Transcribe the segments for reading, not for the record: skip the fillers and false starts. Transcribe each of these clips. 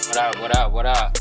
What up, what up, what up?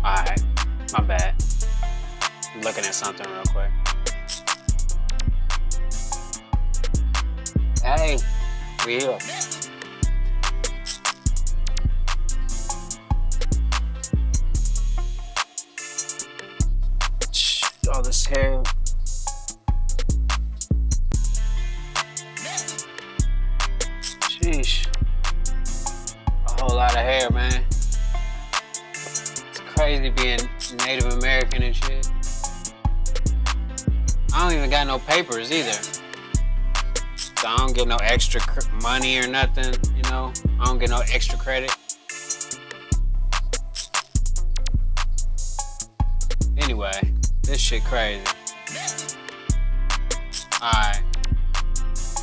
Alright, my bad. I'm looking at something real quick. Hey, we here. All this hair. Sheesh. A whole lot of hair, man. It's crazy being Native American and shit. I don't even got no papers either. So I don't get no extra money or nothing, you know? I don't get no extra credit. Anyway, this shit crazy. Alright.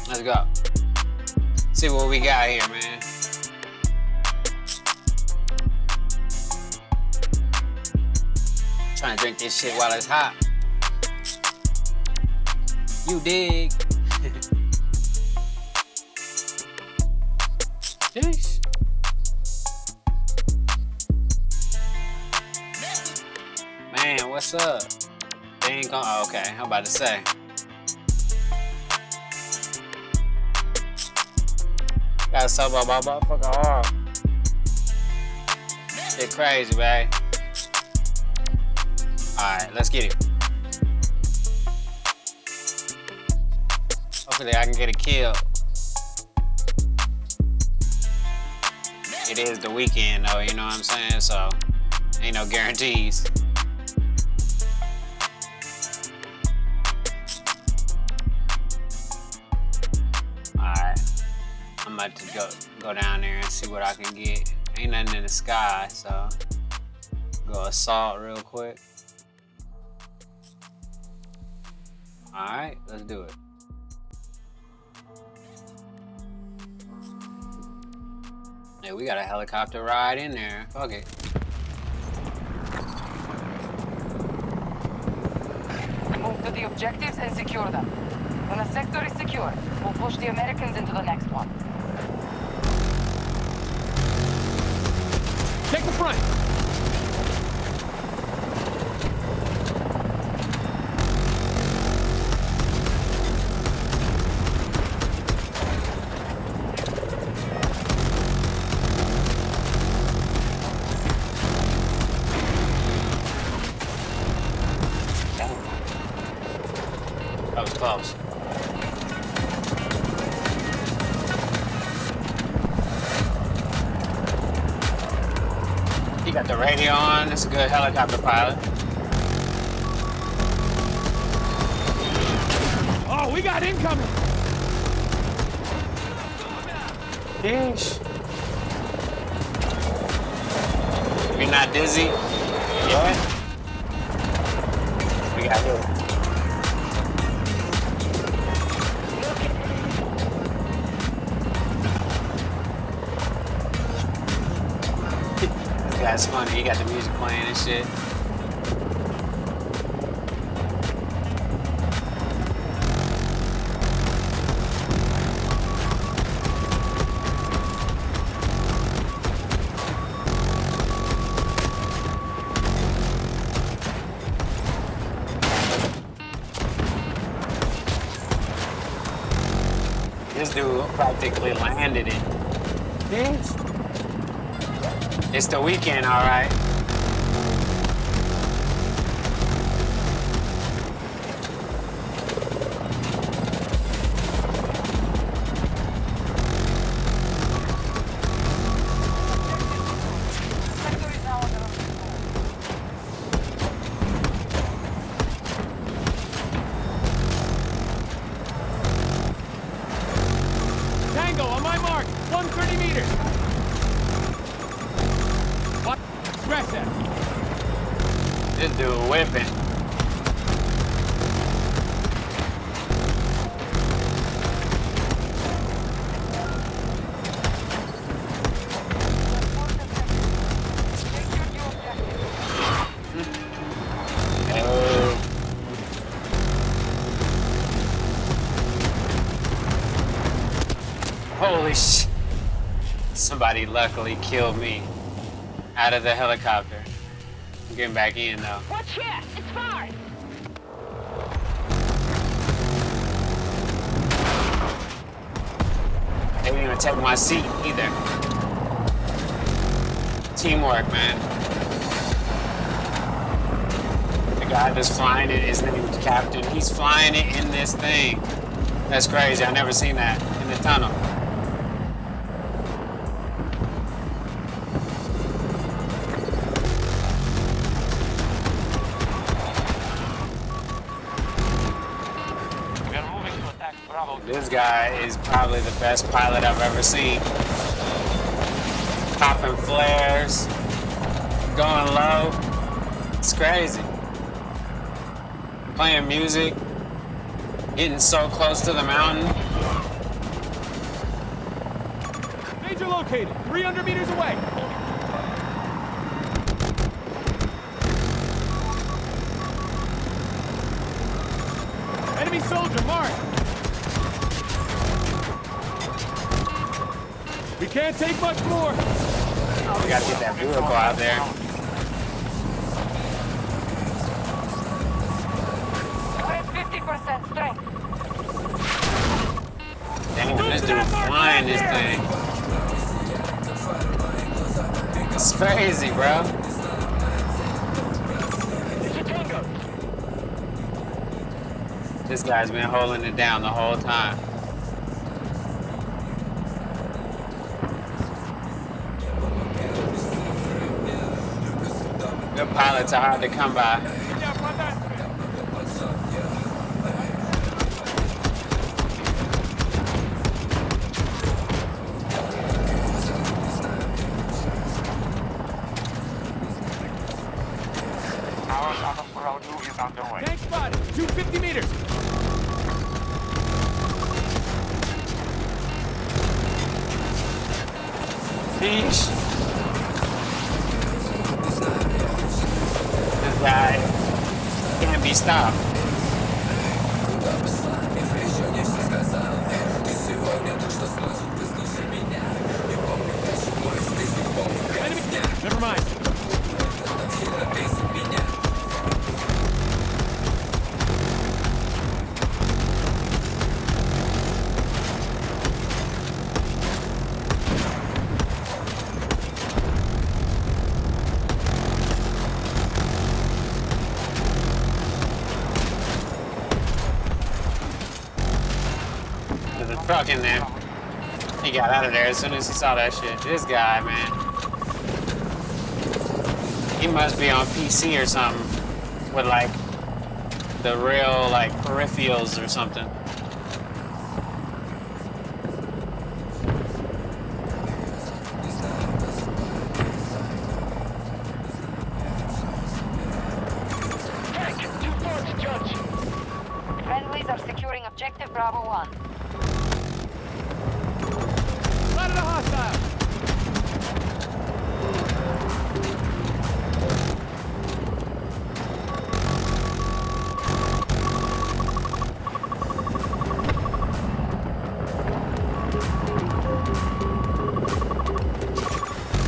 Let's go. See what we got here, man. Trying to drink this shit while it's hot. You dig? Jeez. Man, what's up? They ain't gonna. Oh, okay, I'm about to say. Gotta sub up my motherfucking arm. Shit crazy, man. Alright, let's get it. Hopefully I can get a kill. It is the weekend though, you know what I'm saying? So, ain't no guarantees. Alright. I'm about to go down there and see what I can get. Ain't nothing in the sky, so go assault real quick. Alright, let's do it. Hey, we got a helicopter ride in there. Fuck it. Move to the objectives and secure them. When a sector is secure, we'll push the Americans into the next one. Take the front! That was close. Got the radio on. It's a good helicopter pilot. Oh, we got incoming! Yeesh. You're not dizzy? Yeah? We got hit. This guy's funny. He got the music playing and shit. This dude practically landed it. Yes. It's the weekend, all right. Sector is now under control. Tango, on my mark! 130 meters! What? Scratch that! This dude whipping. Secure the objective. Oh. Holy shit. Somebody luckily killed me out of the helicopter. I'm getting back in though. Watch here! It's far! They didn't even take my seat either. Teamwork, man. The guy that's flying it, his name is Captain. He's flying it in this thing. That's crazy. I've never seen that in the tunnel. We are moving to attack Bravo. This guy is probably the best pilot I've ever seen. Popping flares, going low. It's crazy. Playing music, getting so close to the mountain. Major located, 300 meters away! Enemy soldier, mark! We can't take much more! Oh, we gotta get that vehicle out there. We're at 50% strength. Damn, this dude flying this thing. It's crazy, bro. This guy's been holding it down the whole time. Good pilots are hard to come by. Our South Bravo is underway. Tank spotted, 250 meters! Sheesh. This guy can't be stopped. Enemy! Never mind. There's a truck in there. He got out of there as soon as he saw that shit. This guy, man. He must be on PC or something with like the real like peripherals or something. Friendlies are securing objective Bravo 1. Spotted a hostile!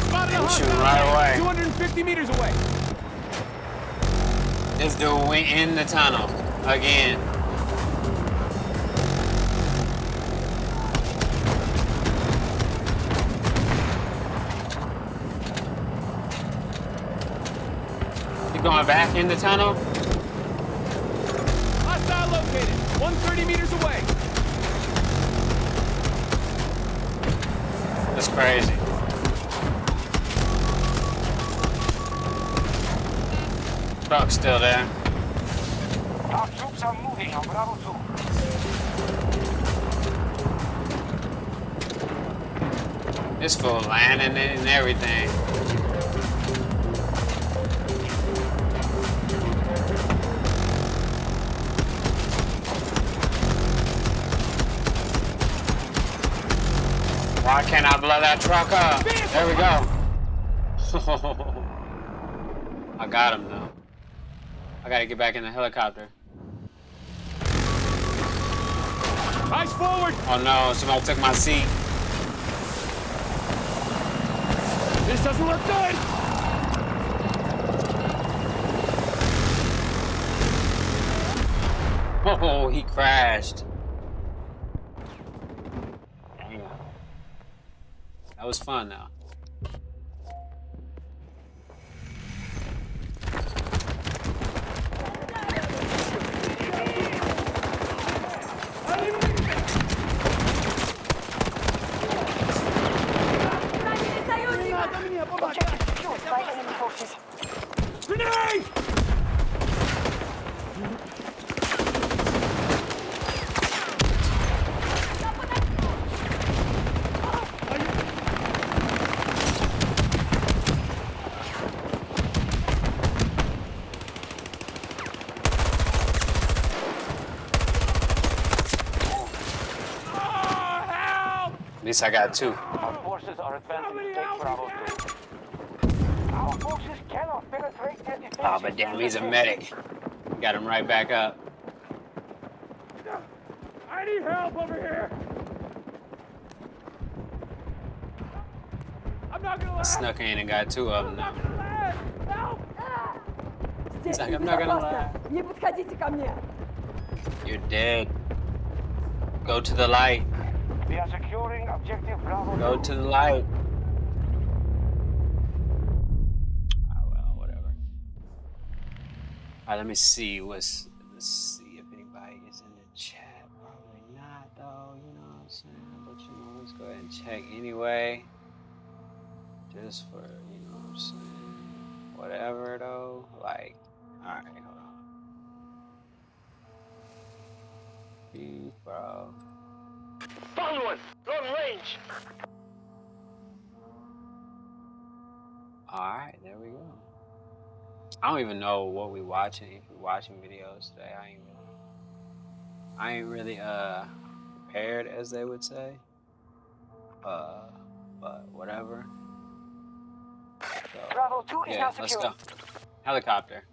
Spotted a Shooting hostile! right away. 250 meters away! This dude went in the tunnel again. You going back in the tunnel? Hostile located! 130 meters away! That's crazy. Truck's still there. Our troops are moving on Bravo 2. This fool landing it and everything. Why can't I blow that truck up? There we go. I got him though. I gotta get back in the helicopter. Eyes forward! Oh no, somebody took my seat. This doesn't look good! Oh, he crashed. Damn. That was fun though. Objective secured by enemy forces. Grenade! At least I got two. Our forces are advancing to take Bravo 2. Our forces cannot penetrate their defenses. Oh, but damn, he's a medic. Got him right back up. I need help over here! I'm not gonna I lie! snuck in and got two of them now. Help! He's like, I'm not gonna lie. Не подходите ко мне. You're dead. Go to the light. We are securing objective Bravo 2. Go to the light. Oh, well, whatever. Alright, let me see. Let's see if anybody is in the chat. Probably not, though. You know what I'm saying? But, you know, let's go ahead and check anyway. Just for, you know what I'm saying? Whatever, though. Like, alright, hold on. Beef, bro. Found one! Long range! Alright, there we go. I don't even know what we watching. If we're watching videos today, I ain't really prepared, as they would say. But whatever. So, Bravo 2 is yeah, now let's secure. go. Helicopter.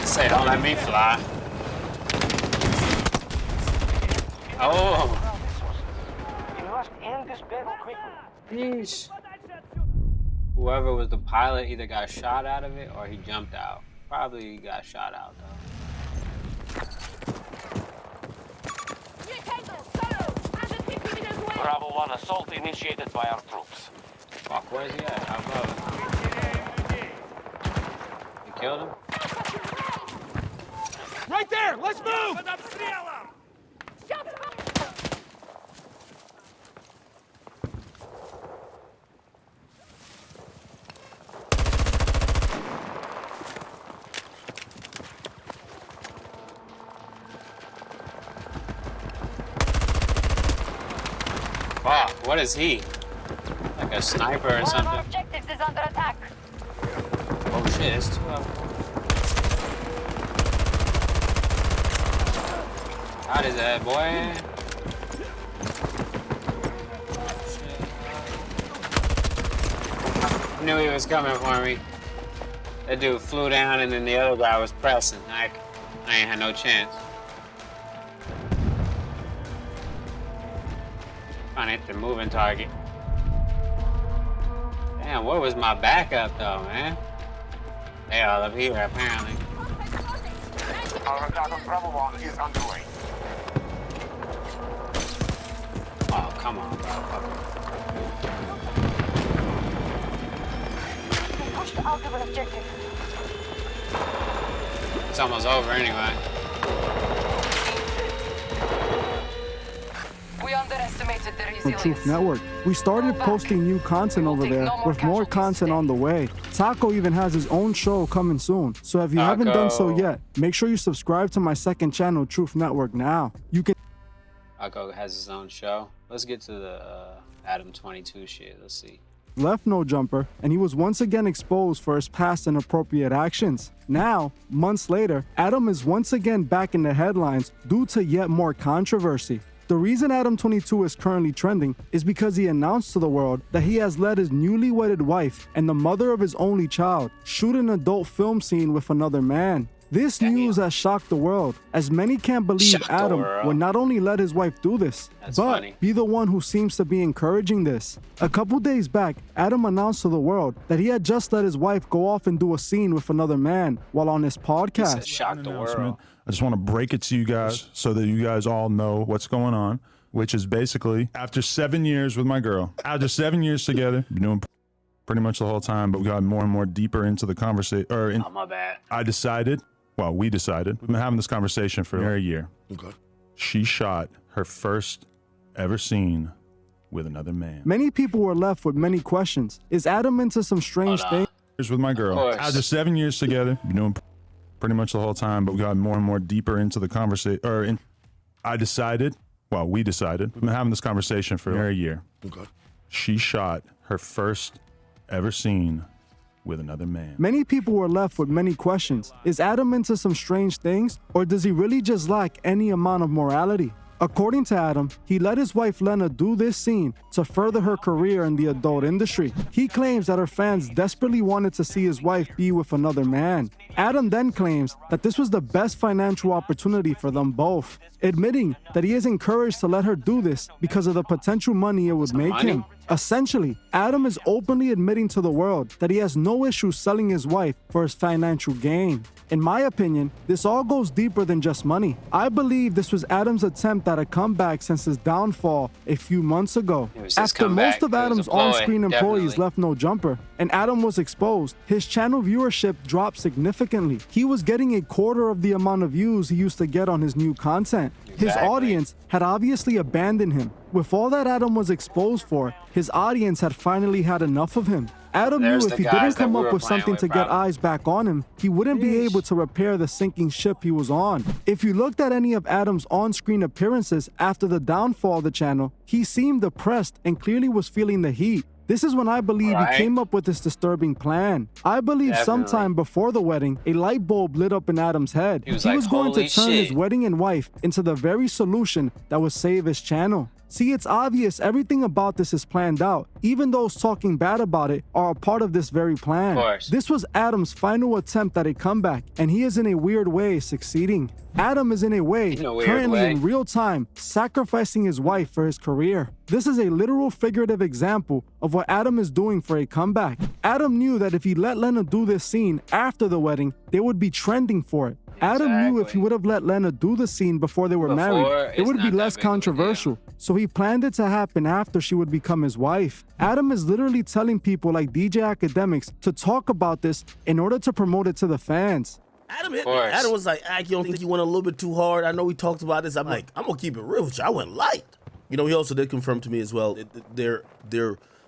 Say, don't let me fly. Oh. You must end this battle quickly. Yeesh. Whoever was the pilot either got shot out of it or he jumped out. Probably got shot out though. assault initiated by our troops. Fuck, where's he at? How above him? You killed him? Right there! Let's move! Fuck, what is he? Like a sniper or One of our something? objectives is under attack. Oh shit, it's two of them. How is that, boy? I knew he was coming for me. That dude flew down and then the other guy was pressing. I ain't had no chance. Trying to hit the moving target. Damn, where was my backup though, man? They all up here apparently. Our attack on Bravo 1 is underway. Oh, come on, bro. We pushed out of an objective. It's almost over anyway. We underestimated the on resilience. Truth Network. We started posting new content over there with more content on the way. Taco even has his own show coming soon. So if you haven't done so Taco. yet, make sure you subscribe to my second channel, Truth Network, now. You can Taco has his own show. Let's get to the Adam 22 shit. Let's see. left No Jumper, and he was once again exposed for his past inappropriate actions. Now, months later, Adam is once again back in the headlines due to yet more controversy. The reason Adam 22 is currently trending is because he announced to the world that he has let his newly wedded wife and the mother of his only child shoot an adult film scene with another man. This news has shocked the world, as many can't believe Shocked the Adam world. would not only let his wife do this, That's but funny. be the one who seems to be encouraging this. A couple days back, Adam announced to the world that he had just let his wife go off and do a scene with another man while on his He said, podcast. shock the world. announcement. I just want to break it to you guys so that you guys all know what's going on, which is basically after 7 years with my girl, after 7 years together, been doing pretty much the whole time, but we got more and more deeper into the conversation. Oh, my bad. We decided, we've been having this conversation for a year. Okay. She shot her first ever scene with another man. Many people were left with many questions. Is Adam into some strange Hold on. things? Years with my girl. course. After 7 years together, been doing pretty much the whole time, but we got more and more deeper into the conversation. We decided, we've been having this conversation for a year. Okay. She shot her first ever scene with another man. Many people were left with many questions. Is Adam into some strange things, or does he really just lack any amount of morality? According to Adam, he let his wife Lena do this scene to further her career in the adult industry. He claims that her fans desperately wanted to see his wife be with another man. Adam then claims that this was the best financial opportunity for them both, admitting that he is encouraged to let her do this because of the potential money it would make money? him. Essentially, Adam is openly admitting to the world that he has no issue selling his wife for his financial gain. In my opinion, this all goes deeper than just money. I believe this was Adam's attempt at a comeback since his downfall a few months ago. It was his After comeback. most of It was a Adam's ploy, on-screen employees definitely. left No Jumper and Adam was exposed, his channel viewership dropped significantly. He was getting a quarter of the amount of views he used to get on his new content. His Exactly. audience had obviously abandoned him. With all that Adam was exposed for, his audience had finally had enough of him. Adam There's knew the if he guys didn't that come we up were with playing something with, to get probably. eyes back on him, he wouldn't be able to repair the sinking ship he was on. If you looked at any of Adam's on-screen appearances after the downfall of the channel, he seemed depressed and clearly was feeling the heat. This is when I believe Right. he came up with this disturbing plan. I believe Definitely. sometime before the wedding, a light bulb lit up in Adam's head. He was like, going to "Holy turn his shit." wedding and wife into the very solution that would save his channel. See, it's obvious everything about this is planned out. Even those talking bad about it are a part of this very plan. Of course. This was Adam's final attempt at a comeback, and he is in a weird way succeeding. Adam is in a way, In a weird currently way. in real time, sacrificing his wife for his career. This is a literal figurative example of what Adam is doing for a comeback. Adam knew that if he let Lena do this scene after the wedding, they would be trending for it. Adam knew if he Exactly. would have let Lena do the scene before they were Before, married, it it's would be not that less big of a deal. controversial. So he planned it to happen after she would become his wife. Adam is literally telling people like DJ Academics to talk about this in order to promote it to the fans. Adam hit me. course. Adam was like, "Ak, you don't think you went a little bit too hard? I know we talked about this." I'm like, "I'm gonna keep it real with you. I went light." You know, he also did confirm to me as well. Their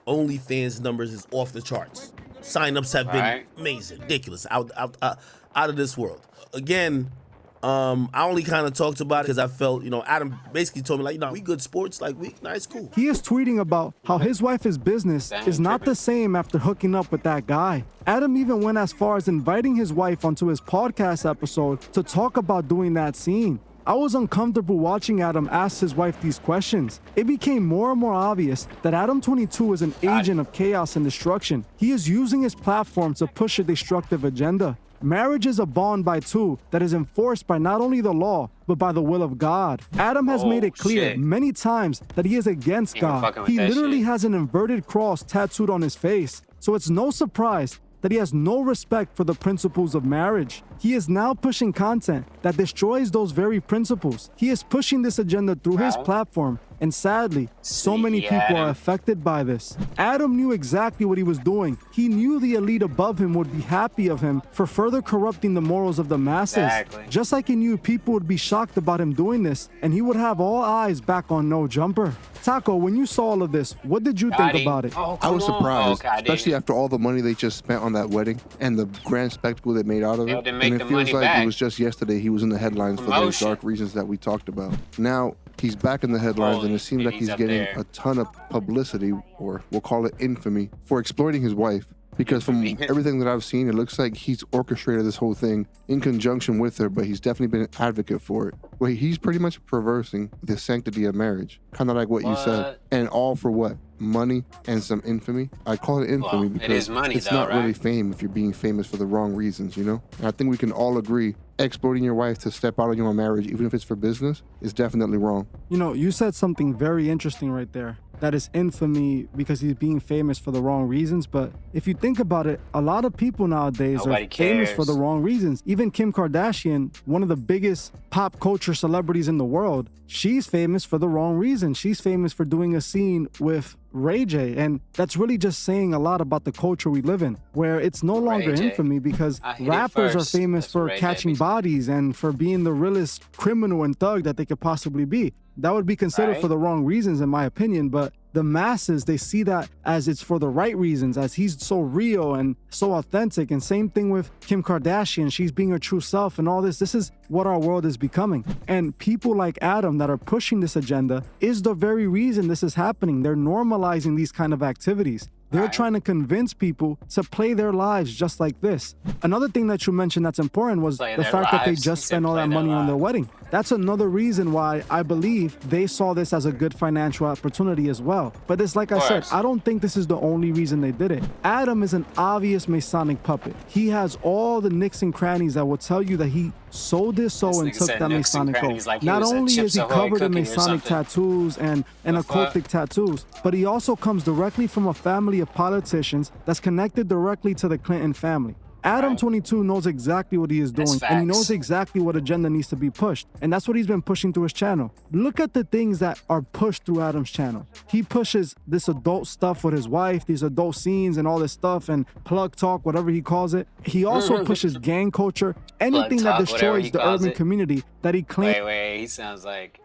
OnlyFans numbers is off the charts. Sign-ups have been Right. amazing, ridiculous, out of this world. Again, I only kind of talked about it because I felt, you know, Adam basically told me like, we good sports, like nice, cool. He is tweeting about how his wife's business Dang, is not tripping. the same after hooking up with that guy. Adam even went as far as inviting his wife onto his podcast episode to talk about doing that scene. I was uncomfortable watching Adam ask his wife these questions. It became more and more obvious that Adam 22 is an agent of chaos and destruction. He is using his platform to push a destructive agenda. Marriage is a bond by two that is enforced by not only the law, but by the will of God. Adam has made it clear shit. many times that he is against Ain't no God. fucking with He that literally shit. has an inverted cross tattooed on his face. So it's no surprise that he has no respect for the principles of marriage. He is now pushing content that destroys those very principles. He is pushing this agenda through his Right. platform, and sadly, so many See, people are Adam. affected by this. Adam knew exactly what he was doing. He knew the elite above him would be happy of him for further corrupting the morals of the masses. Exactly. Just like he knew people would be shocked about him doing this, and he would have all eyes back on No Jumper. Taco, when you saw all of this, what did you think Gotti. about it? Oh, I was come on. surprised, Oh, Gotti. especially after all the money they just spent on that wedding and the grand spectacle they made out of They it. didn't make And it the feels money like back. it was just yesterday he was in the headlines for those Promotion. dark reasons that we talked about. Now he's back in the headlines, and it seems and like he's he's up getting there. a ton of publicity, or we'll call it infamy, for exploiting his wife. Because from Infamy. everything that I've seen, it looks like he's orchestrated this whole thing in conjunction with her, but he's definitely been an advocate for it. Well, he's pretty much perversing the sanctity of marriage, kind of like what you said. What? And all for what? Money and some infamy? I call it infamy Well, it because is money, it's though, not really right? fame if you're being famous for the wrong reasons, you know? And I think we can all agree exploiting your wife to step out on your marriage, even if it's for business, is definitely wrong. You know, you said something very interesting right there. That is infamy because he's being famous for the wrong reasons. But if you think about it, a lot of people nowadays Nobody are famous for cares. the wrong reasons. Even Kim Kardashian, one of the biggest pop culture celebrities in the world, she's famous for the wrong reason. She's famous for doing a scene with Ray J. And that's really just saying a lot about the culture we live in, where it's no longer J. infamy because I hit it rappers are first. famous That's for Ray J, catching basically. bodies and for being the realest criminal and thug that they could possibly be. That would be considered Right. for the wrong reasons, in my opinion. But the masses, they see that as it's for the right reasons, as he's so real and so authentic. And same thing with Kim Kardashian. She's being her true self and all this. This is what our world is becoming. And people like Adam that are pushing this agenda is the very reason this is happening. They're normalizing these kind of activities. They're Right. trying to convince people to play their lives just like this. Another thing that you mentioned that's important was Play the their fact that they lives. just He said spent all play that their money on their lives. wedding. That's another reason why I believe they saw this as a good financial opportunity as well. But it's like I said, course. I don't think this is the only reason they did it. Adam is an obvious Masonic puppet. He has all the nicks and crannies that will tell you that he sold his soul This and nigga took said that nicks and Masonic crannies oath. like he Not was a only is Chips he Ahoy covered in cookie or Masonic something. tattoos and The fuck? occultic tattoos, but he also comes directly from a family of politicians that's connected directly to the Clinton family. Adam Right. 22 knows exactly what he is doing, That's and he facts. knows exactly what agenda needs to be pushed. And that's what he's been pushing through his channel. Look at the things that are pushed through Adam's channel. He pushes this adult stuff with his wife, these adult scenes and all this stuff, and plug talk, whatever he calls it. He also pushes gang culture, anything that talk, whatever destroys he the calls urban it. community that he claims. Wait, he sounds like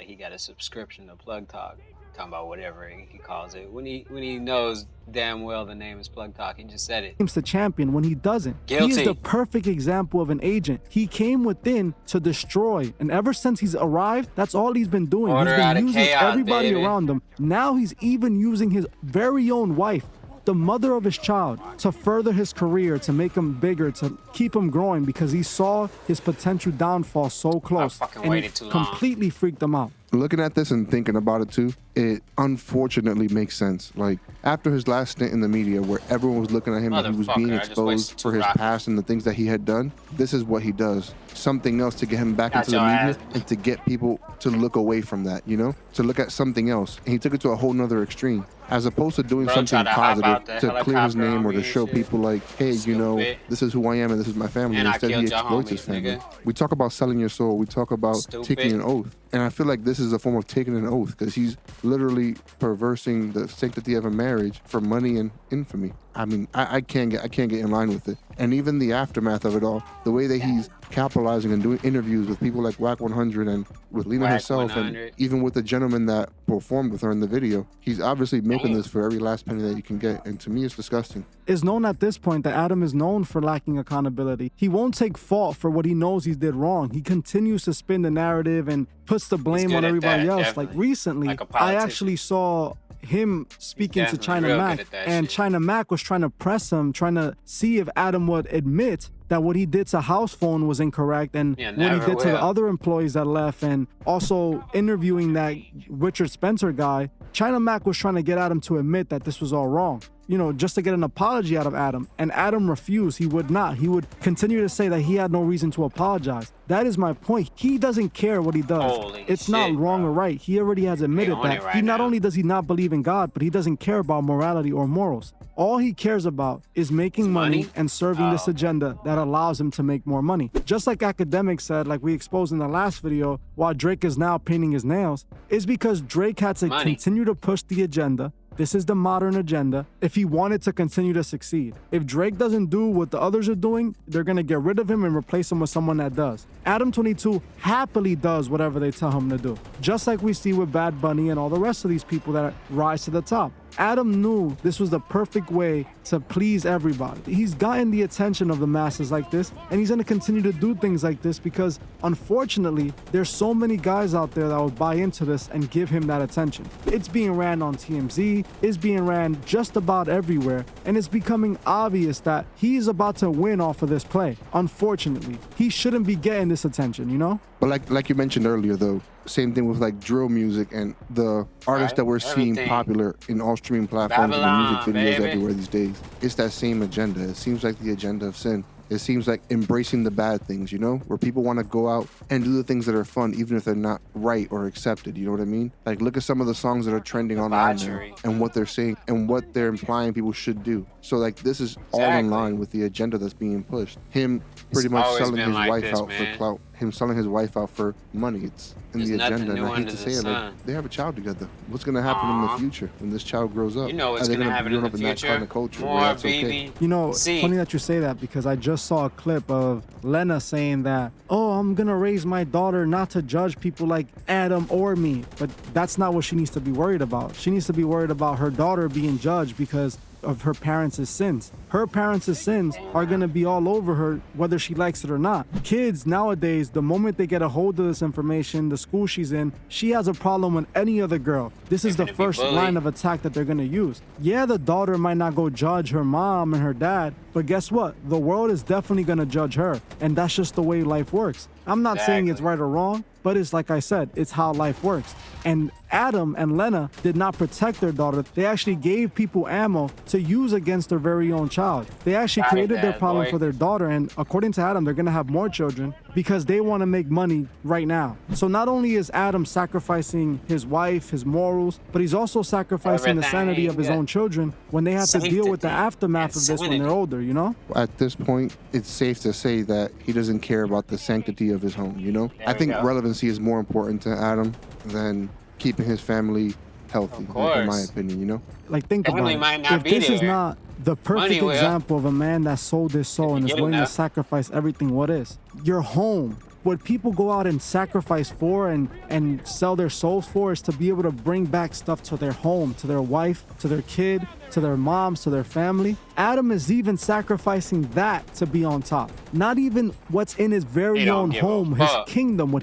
he got a subscription to Plug Talk. Talking about whatever he calls it. When he knows damn well the name is Plug Talk, he just said it. To champion when he doesn't. He is Guilty. the perfect example of an agent. He came within to destroy, and ever since he's arrived, that's all he's been doing. Order He's out been of using chaos, everybody baby. around him. Now he's even using his very own wife, the mother of his child, to further his career, to make him bigger, to keep him growing because he saw his potential downfall so close, fucking and waited it too long. completely freaked him out. looking at this and thinking about it too, it unfortunately makes sense. Like, after his last stint in the media where everyone was looking at him and he was being Motherfucker, I just exposed wasted for two his rockets. past and the things that he had done, this is what he does. Something else to get him back Got into the your media ass. and to get people to look away from that, you know? To look at something else. And he took it to a whole nother extreme. As opposed to doing Bro something tried to hop out positive the to clear his helicopter name on or me to and show shit. people like, hey, you know, Stupid. this is who I am and this is my family. And I Instead, he killed your exploits his homies, family. nigga. We talk about selling your soul. We talk about Stupid. taking an oath. And I feel like this is a form of taking an oath because he's literally perversing the sanctity of a marriage for money and infamy. I mean, I can't get in line with it. And even the aftermath of it all, the way that he's capitalizing and doing interviews with people like Whack 100 and with Lena Whack herself, 100. and even with the gentleman that performed with her in the video, he's obviously milking this for every last penny that you can get. And to me, it's disgusting. It's known at this point that Adam is known for lacking accountability. He won't take fault for what he knows he did wrong. He continues to spin the narrative and puts the blame good on at everybody that, else. definitely. Like recently, Like a I politician. actually saw him speaking to definitely China real good Mac, at that and shit. China Mac was trying to press him, trying to see if Adam would admit that what he did to House Phone was incorrect and Yeah, what he never did to the will. other employees that left, and also interviewing that Richard Spencer guy. China Mac was trying to get Adam to admit that this was all wrong, you know, just to get an apology out of Adam. And Adam refused. He would not. He would continue to say that he had no reason to apologize. That is my point. He doesn't care what he does. Holy It's not shit, wrong bro. or right. He already has admitted on that. it right He not now. only does he not believe in God, but he doesn't care about morality or morals. All he cares about is making money money? and serving this Oh. agenda that allows him to make more money. Just like Academic said, like we exposed in the last video, why Drake is now painting his nails, is because Drake had to Money. continue to push the agenda. This is the modern agenda if he wanted to continue to succeed. If Drake doesn't do what the others are doing, they're gonna get rid of him and replace him with someone that does. Adam 22 happily does whatever they tell him to do. Just like we see with Bad Bunny and all the rest of these people that rise to the top. Adam knew this was the perfect way to please everybody. He's gotten the attention of the masses like this, and he's gonna continue to do things like this because, unfortunately, there's so many guys out there that will buy into this and give him that attention. It's being ran on TMZ, it's being ran just about everywhere, and it's becoming obvious that he's about to win off of this play. Unfortunately, he shouldn't be getting this attention, you know? But like you mentioned earlier, though, same thing with like drill music and the artists Right, that we're seeing everything. popular in all streaming platforms and the music Babylon, videos baby. everywhere these days. It's that same agenda. It seems like the agenda of sin. It seems like embracing the bad things, you know, where people want to go out and do the things that are fun, even if they're not right or accepted. You know what I mean? Like, look at some of the songs that are trending online now Debauchery. and what they're saying and what they're implying people should do. So, like, this is all in Exactly. line with the agenda that's being pushed. Him pretty It's much always selling been his like wife this, out man. for clout. Him selling his wife out for money. It's in There's the nothing agenda, and new I hate under to the say it. Like, sun. they have a child together. What's gonna happen in Aw. the future when this child grows up? You know what's Are they gonna be happen in growing the up in that future. kind of culture where More that's okay? baby. You know, See. funny that you say that because I just saw a clip of Lena saying that, oh, I'm gonna raise my daughter not to judge people like Adam or me. But that's not what she needs to be worried about. She needs to be worried about her daughter being judged because of her parents' sins. Her parents' sins are gonna be all over her whether she likes it or not. Kids nowadays, the moment they get a hold of this information, the school she's in, she has a problem with any other girl. This is the They're gonna be first bullied. line of attack that they're gonna use. Yeah, the daughter might not go judge her mom and her dad, but guess what? The world is definitely gonna judge her, and that's just the way life works. I'm not saying it's Exactly. right or wrong, but it's like I said, it's how life works. And Adam and Lena did not protect their daughter. They actually gave people ammo to use against their very own child. They actually Got it, created their Dad, problem boy. for their daughter, and according to Adam, they're gonna have more children because they want to make money right now. So not only is Adam sacrificing his wife, his morals, but he's also sacrificing the sanity of his Everything. own children when they have to deal with the Sanctity aftermath and of this when sanity. they're older, you know? At this point, it's safe to say that he doesn't care about the sanctity of his home, you know? There I we think go. relevancy is more important to Adam than keeping his family healthy, Of course. in my opinion, you know? Like, think Family about might it. not If be this is there. not the perfect Money will. example of a man that sold his soul If and you is get willing to enough. sacrifice everything, what is? Your home. What people go out and sacrifice for and sell their souls for is to be able to bring back stuff to their home, to their wife, to their kid, to their moms, to their family. Adam is even sacrificing that to be on top. Not even what's in his very He don't own give a home, his fuck. kingdom, what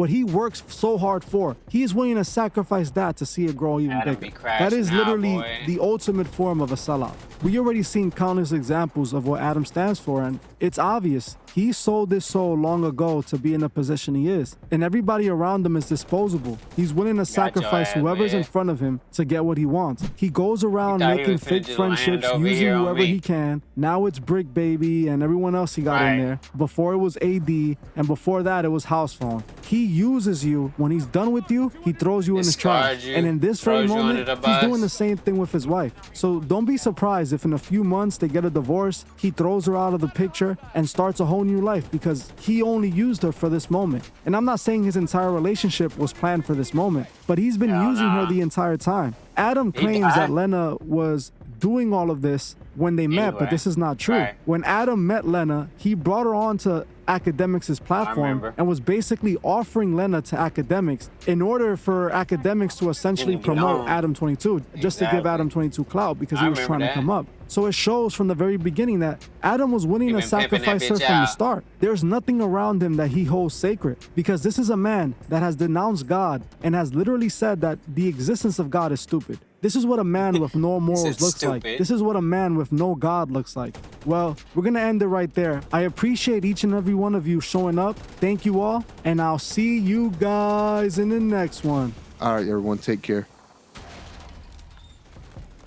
he works so hard for. He is willing to sacrifice that to see it grow even Adam bigger. be crashing That is out, literally boy. the ultimate form of a sellout. We already seen countless examples of what Adam stands for, and it's obvious. He sold his soul long ago to be in the position he is, and everybody around him is disposable. He's willing to sacrifice ass, whoever's in man. front of him to get what he wants. He goes around thought he making was finna fake just land friendships, over using here on whoever me. he can. Now it's Brick Baby and everyone else he got in Right. there. Before it was AD, and before that it was House Phone. He uses you. When he's done with you, he throws you in the Discard trash. you, And in this very throws you moment, under the he's doing bus. the same thing with his wife. So don't be surprised if in a few months they get a divorce, he throws her out of the picture and starts a whole new life because he only used her for this moment. And I'm not saying his entire relationship was planned for this moment, but he's been Hell using her nah. the entire time. Adam He claims died. that Lena was doing all of this when they met, but Anyway, this is not true. right. When Adam met Lena, he brought her on to Academics' platform remember. and was basically offering Lena to Academics in order for Academics to essentially Didn't get promote on. Adam 22, just to give Exactly. Adam 22 clout because he I was trying remember to that. come up. So it shows from the very beginning that Adam was willing He to been pimping that sacrifice her bitch from the out. start. There's nothing around him that he holds sacred because this is a man that has denounced God and has literally said that the existence of God is stupid. This is what a man with no morals looks like. stupid. This is what a man with no God looks like. Well, we're going to end it right there. I appreciate each and every one of you showing up. Thank you all. And I'll see you guys in the next one. All right, everyone, take care.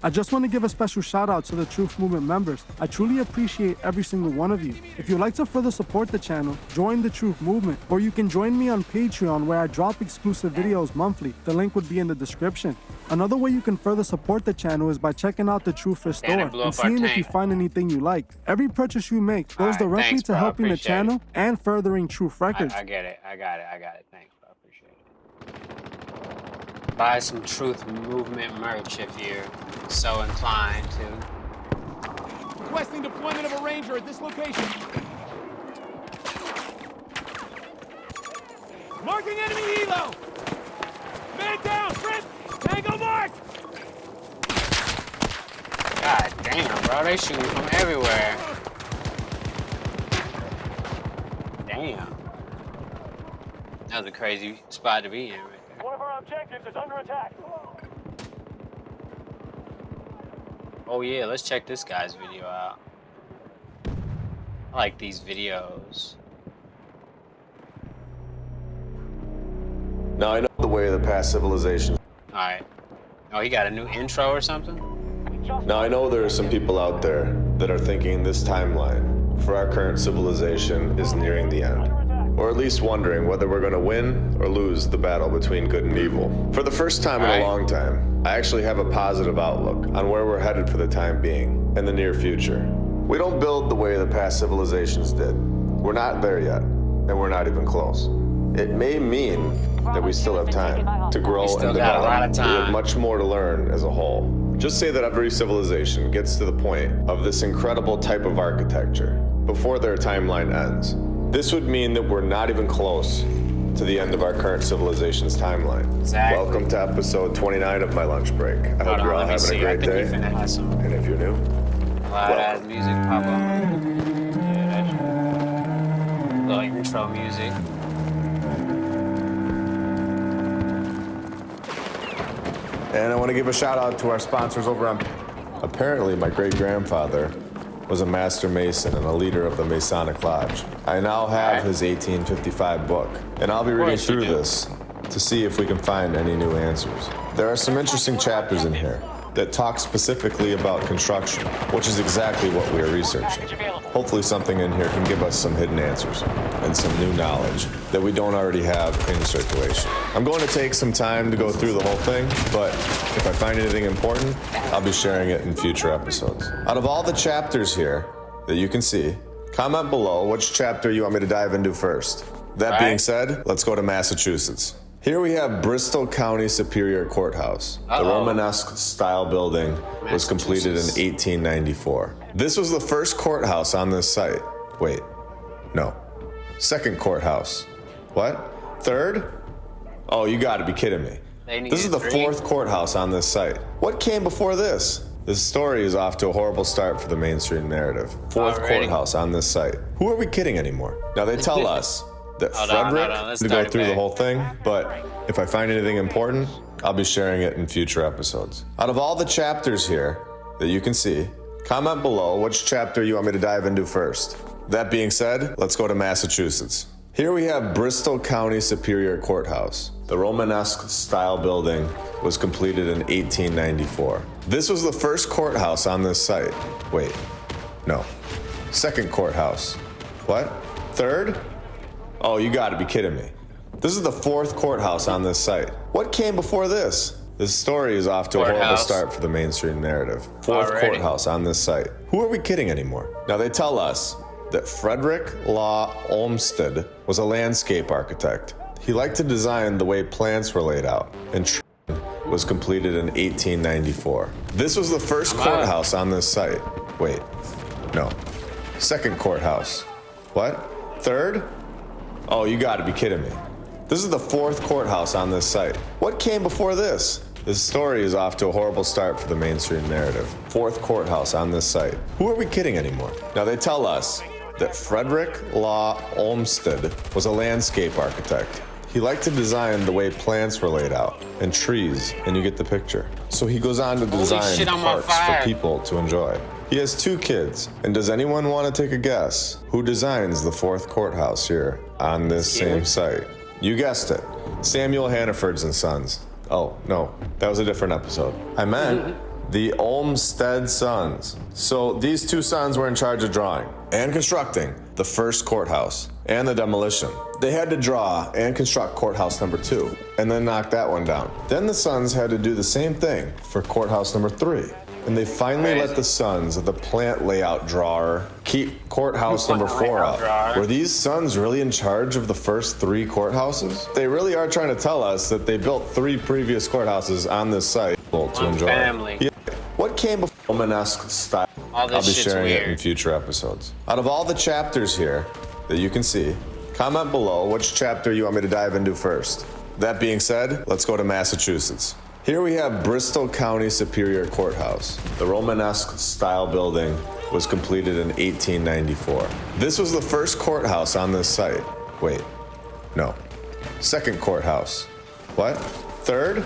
I just want to give a special shout out to the Truth Movement members. I truly appreciate every single one of you. If you'd like to further support the channel, join the Truth Movement, or you can join me on Patreon where I drop exclusive videos monthly. The link would be in the description. Another way you can further support the channel is by checking out the Truth Fist Damn, it store blew and up our seeing if you tank. find anything you like. Every purchase you make goes Alright, directly thanks, to bro. helping the Appreciate it. channel and furthering Truth Records. I get it. I got it. Thanks, bro. Appreciate it. Buy some Truth Movement merch if you're so inclined to. Requesting deployment of a ranger at this location. Marking enemy helo! Man down! Sprint! Tango marked! God damn, bro. They shooting from everywhere. Damn. That was a crazy spot to be in right there. One of our objectives is under attack. Oh yeah, let's check this guy's video out. I like these videos. Now I know the way of the past civilization. Alright. Oh, he got a new intro or something? Now I know there are some people out there that are thinking this timeline for our current civilization is nearing the end. Or at least wondering whether we're going to win or lose the battle between good and evil. For the first time in a long time, I actually have a positive outlook on where we're headed for the time being in the near future. We don't build the way the past civilizations did. We're not there yet, and we're not even close. It may mean that we still have time to grow We still and got a develop. lot of We have time. much more to learn as a whole. Just say that every civilization gets to the point of this incredible type of architecture before their timeline ends. This would mean that we're not even close to the end of our current civilization's timeline. Exactly. Welcome to episode 29 of my lunch break. I hope Hold you're on, all let me having see. a I great think day. he finna have some And if you're new, loud ass music pop up. Yeah, that's little intro music. and I want to give a shout out to our sponsors over on. Apparently, my great-grandfather was a master mason and a leader of the Masonic Lodge. I now have his 1855 book, and I'll be reading course you through do. this to see if we can find any new answers. There are some interesting chapters in here that talk specifically about construction, which is exactly what we are researching. Hopefully something in here can give us some hidden answers and some new knowledge that we don't already have in circulation. I'm going to take some time to go through the whole thing, but if I find anything important, I'll be sharing it in future episodes. Out of all the chapters here that you can see, comment below which chapter you want me to dive into first. That being said, let's go to Massachusetts. Here we have Bristol County Superior Courthouse. The Romanesque style building was completed in 1894. This was the first courthouse on this site. Wait, no. Second courthouse. What? Third? Oh, you gotta be kidding me. They This is needed the 3. fourth courthouse on this site. What came before this? This story is off to a horrible start for the mainstream narrative. Fourth Already? courthouse on this site. Who are we kidding anymore? Now they tell us that Hold on, Frederick let's to go start it through the back. whole thing, but if I find anything important, I'll be sharing it in future episodes. Out of all the chapters here that you can see, comment below which chapter you want me to dive into first. That being said, let's go to Massachusetts. Here we have Bristol County Superior Courthouse. The Romanesque style building was completed in 1894. This was the first courthouse on this site. Wait, no. Second courthouse. What? Third? Oh, you gotta be kidding me. This is the fourth courthouse on this site. What came before this? This story is off to a horrible Courthouse. start for the mainstream narrative. Fourth Already? courthouse on this site. Who are we kidding anymore? Now they tell us that Frederick Law Olmsted was a landscape architect. He liked to design the way plants were laid out, and was completed in 1894. This was the first courthouse on this site. Wait, no. Second courthouse. What? Third? Oh, you gotta be kidding me. This is the fourth courthouse on this site. What came before this? This story is off to a horrible start for the mainstream narrative. Fourth courthouse on this site. Who are we kidding anymore? Now they tell us that Frederick Law Olmsted was a landscape architect. He liked to design the way plants were laid out, and trees, and you get the picture. So he goes on to design shit, I'm on parks for fire. people to enjoy. He has 2 kids, and does anyone want to take a guess who designs the fourth courthouse here on this same site? You guessed it, Samuel Hannaford's and Sons. Oh, no, that was a different episode. I meant the Olmsted Sons. So these 2 sons were in charge of drawing and constructing the first courthouse and the demolition. They had to draw and construct courthouse number 2 and then knock that one down. Then the sons had to do the same thing for courthouse number 3. And they finally let the sons of the plant layout drawer keep courthouse number 4 up. Were these sons really in charge of the first 3 courthouses? They really are trying to tell us that they built 3 previous courthouses on this site to enjoy. family. Yeah. What came before Romanesque style? All this I'll be shit's sharing it in weird. future episodes. Out of all the chapters here that you can see, comment below which chapter you want me to dive into first. That being said, let's go to Massachusetts. Here we have Bristol County Superior Courthouse. The Romanesque style building was completed in 1894. This was the first courthouse on this site. Wait, no. Second courthouse. What? Third?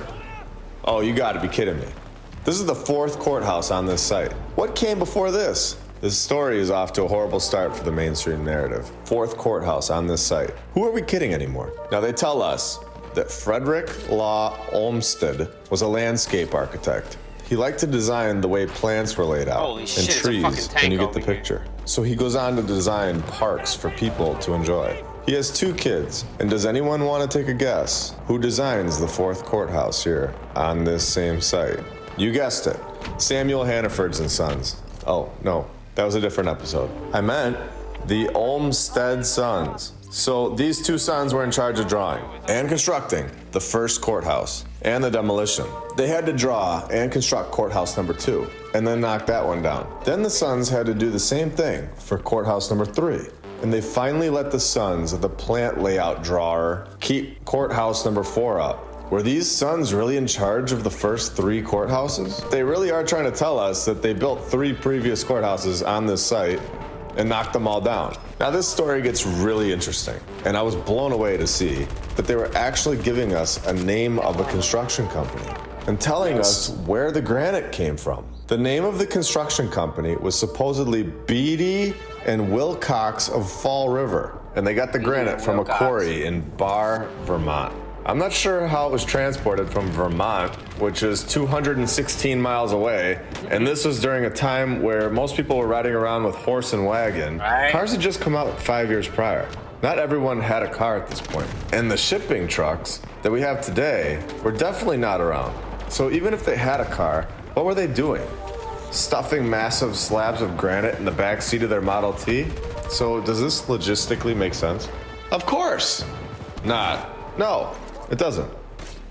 Oh, you gotta be kidding me. This is the fourth courthouse on this site. What came before this? This story is off to a horrible start for the mainstream narrative. Fourth courthouse on this site. Who are we kidding anymore? Now they tell us that Frederick Law Olmsted was a landscape architect. He liked to design the way plants were laid out Holy and shit, it's a fucking trees, tank and you get over the here. picture. So he goes on to design parks for people to enjoy. He has 2 kids, and does anyone want to take a guess who designs the fourth courthouse here on this same site? You guessed it, Samuel Hannaford's and Sons. Oh, no, that was a different episode. I meant the Olmsted Sons. So these 2 sons were in charge of drawing and constructing the first courthouse and the demolition. They had to draw and construct courthouse number 2 and then knock that one down. Then the sons had to do the same thing for courthouse number 3. And they finally let the sons of the plant layout drawer keep courthouse number 4 up. Were these sons really in charge of the first 3 courthouses? They really are trying to tell us that they built 3 previous courthouses on this site and knocked them all down. Now this story gets really interesting, and I was blown away to see that they were actually giving us a name of a construction company and telling us where the granite came from. The name of the construction company was supposedly Beatty and Wilcox of Fall River, and they got the granite from a quarry in Barr, Vermont. I'm not sure how it was transported from Vermont, which is 216 miles away, and this was during a time where most people were riding around with horse and wagon. Right. Cars had just come out 5 years prior. Not everyone had a car at this point. And the shipping trucks that we have today were definitely not around. So even if they had a car, what were they doing? Stuffing massive slabs of granite in the back seat of their Model T? So does this logistically make sense? Of course not. No, it doesn't.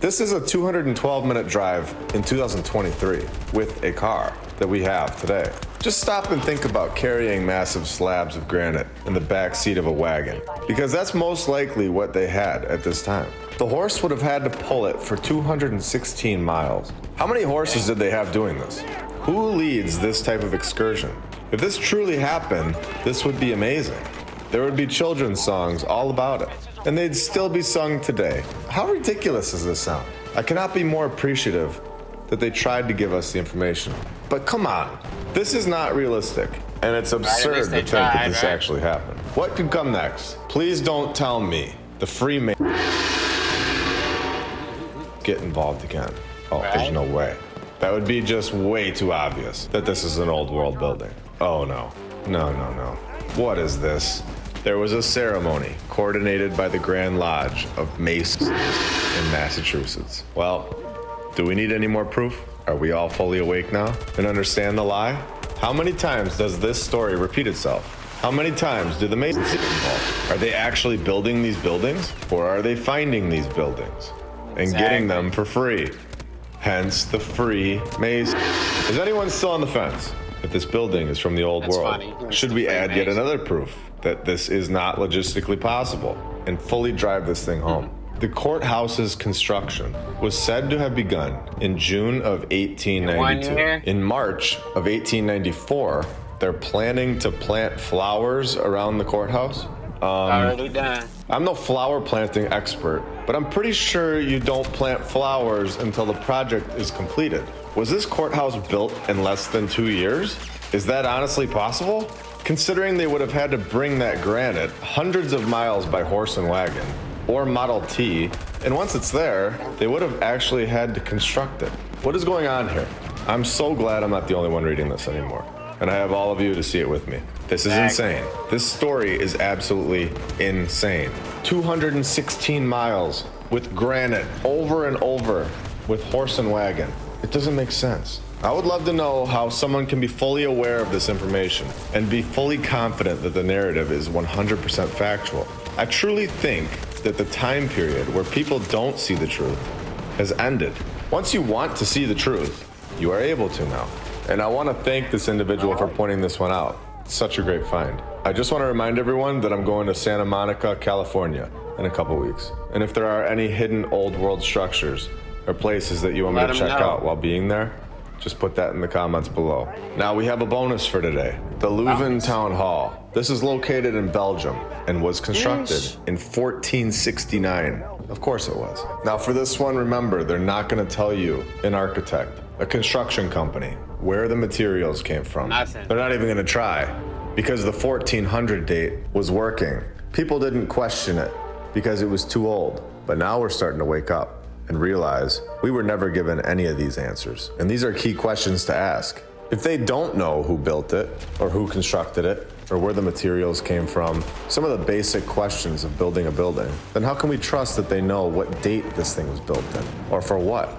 This is a 212-minute drive in 2023 with a car that we have today. Just stop and think about carrying massive slabs of granite in the back seat of a wagon, because that's most likely what they had at this time. The horse would have had to pull it for 216 miles. How many horses did they have doing this? Who leads this type of excursion? If this truly happened, this would be amazing. There would be children's songs all about it, and they'd still be sung today. How ridiculous does this sound? I cannot be more appreciative that they tried to give us the information. But come on, this is not realistic, and it's absurd to think that this actually happened. What could come next? Please don't tell me the Freemasons get involved again. Oh, there's no way. That would be just way too obvious that this is an old world building. Oh no. No, no, no. What is this? There was a ceremony coordinated by the Grand Lodge of Masons in Massachusetts. Well, do we need any more proof? Are we all fully awake now and understand the lie? How many times does this story repeat itself? How many times do the Masons get involved? Are they actually building these buildings, or are they finding these buildings and getting them for free? Hence the free Masons. Is anyone still on the fence if this building is from the old world? Funny. Should we add yet another proof that this is not logistically possible and fully drive this thing home? The courthouse's construction was said to have begun in June of 1892. In March of 1894, they're planning to plant flowers around the courthouse. Already done. I'm no flower planting expert, but I'm pretty sure you don't plant flowers until the project is completed. Was this courthouse built in less than 2 years? Is that honestly possible? Considering they would have had to bring that granite hundreds of miles by horse and wagon, or Model T, and once it's there, they would have actually had to construct it. What is going on here? I'm so glad I'm not the only one reading this anymore, and I have all of you to see it with me. This is insane. This story is absolutely insane. 216 miles with granite over and over with horse and wagon. It doesn't make sense. I would love to know how someone can be fully aware of this information and be fully confident that the narrative is 100% factual. I truly think that the time period where people don't see the truth has ended. Once you want to see the truth, you are able to now. And I want to thank this individual for pointing this one out. It's such a great find. I just want to remind everyone that I'm going to Santa Monica, California in a couple weeks. And if there are any hidden old world structures or places that you want me to check out while being there, just put that in the comments below. Now we have a bonus for today. The Leuven Town Hall. This is located in Belgium and was constructed in 1469. Of course it was. Now for this one, remember, they're not gonna tell you an architect, a construction company, where the materials came from. Nothing. They're not even gonna try, because the 1400 date was working. People didn't question it because it was too old. But now we're starting to wake up and realize we were never given any of these answers. And these are key questions to ask. If they don't know who built it, or who constructed it, or where the materials came from, some of the basic questions of building a building, then how can we trust that they know what date this thing was built in, or for what,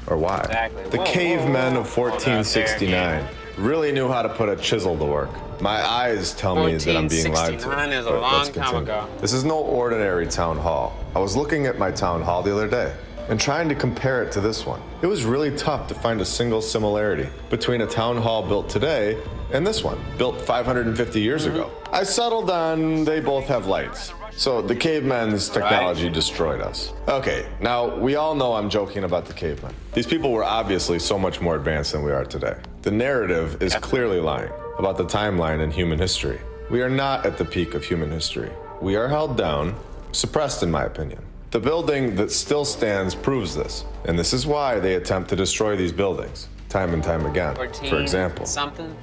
or why? Exactly. The cavemen of 1469 really knew how to put a chisel to work. My eyes tell me that I'm being lied to. 1469 is a but long let's time continue. ago. This is no ordinary town hall. I was looking at my town hall the other day and trying to compare it to this one. It was really tough to find a single similarity between a town hall built today and this one, built 550 years ago. I settled on they both have lights. So the cavemen's technology destroyed us. Okay, now we all know I'm joking about the cavemen. These people were obviously so much more advanced than we are today. The narrative is clearly lying about the timeline in human history. We are not at the peak of human history. We are held down, suppressed in my opinion. The building that still stands proves this, and this is why they attempt to destroy these buildings time and time again. For example,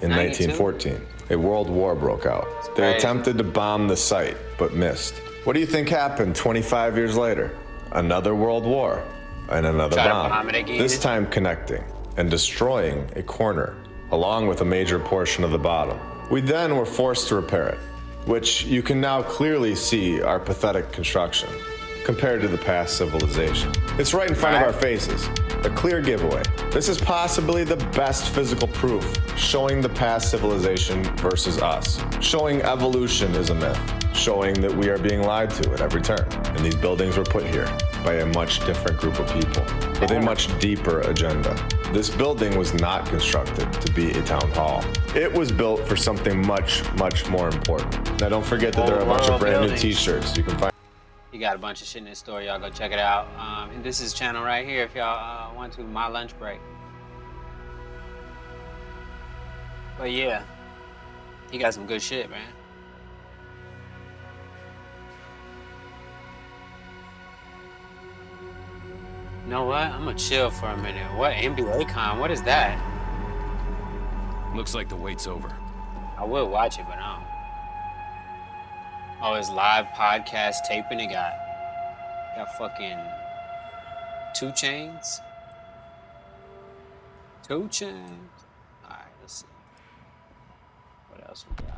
in 1914, a world war broke out. They attempted to bomb the site, but missed. What do you think happened 25 years later? Another world war and another bomb, this time connecting and destroying a corner along with a major portion of the bottom. We then were forced to repair it, which you can now clearly see our pathetic construction compared to the past civilization. It's right in front of our faces, a clear giveaway. This is possibly the best physical proof showing the past civilization versus us, showing evolution is a myth, showing that we are being lied to at every turn. And these buildings were put here by a much different group of people with a much deeper agenda. This building was not constructed to be a town hall. It was built for something much, much more important. Now don't forget that there are a bunch of brand new t-shirts you can find. He got a bunch of shit in his store. Y'all go check it out. And this is his channel right here if y'all want to. My lunch break. But yeah, he got some good shit, man. You know what? I'm gonna chill for a minute. What NBA Con? What is that? Looks like the wait's over. I would watch it, but I don't. Oh, it's live podcast taping. It got fucking 2 Chainz. 2 Chainz. All right, let's see. What else we got?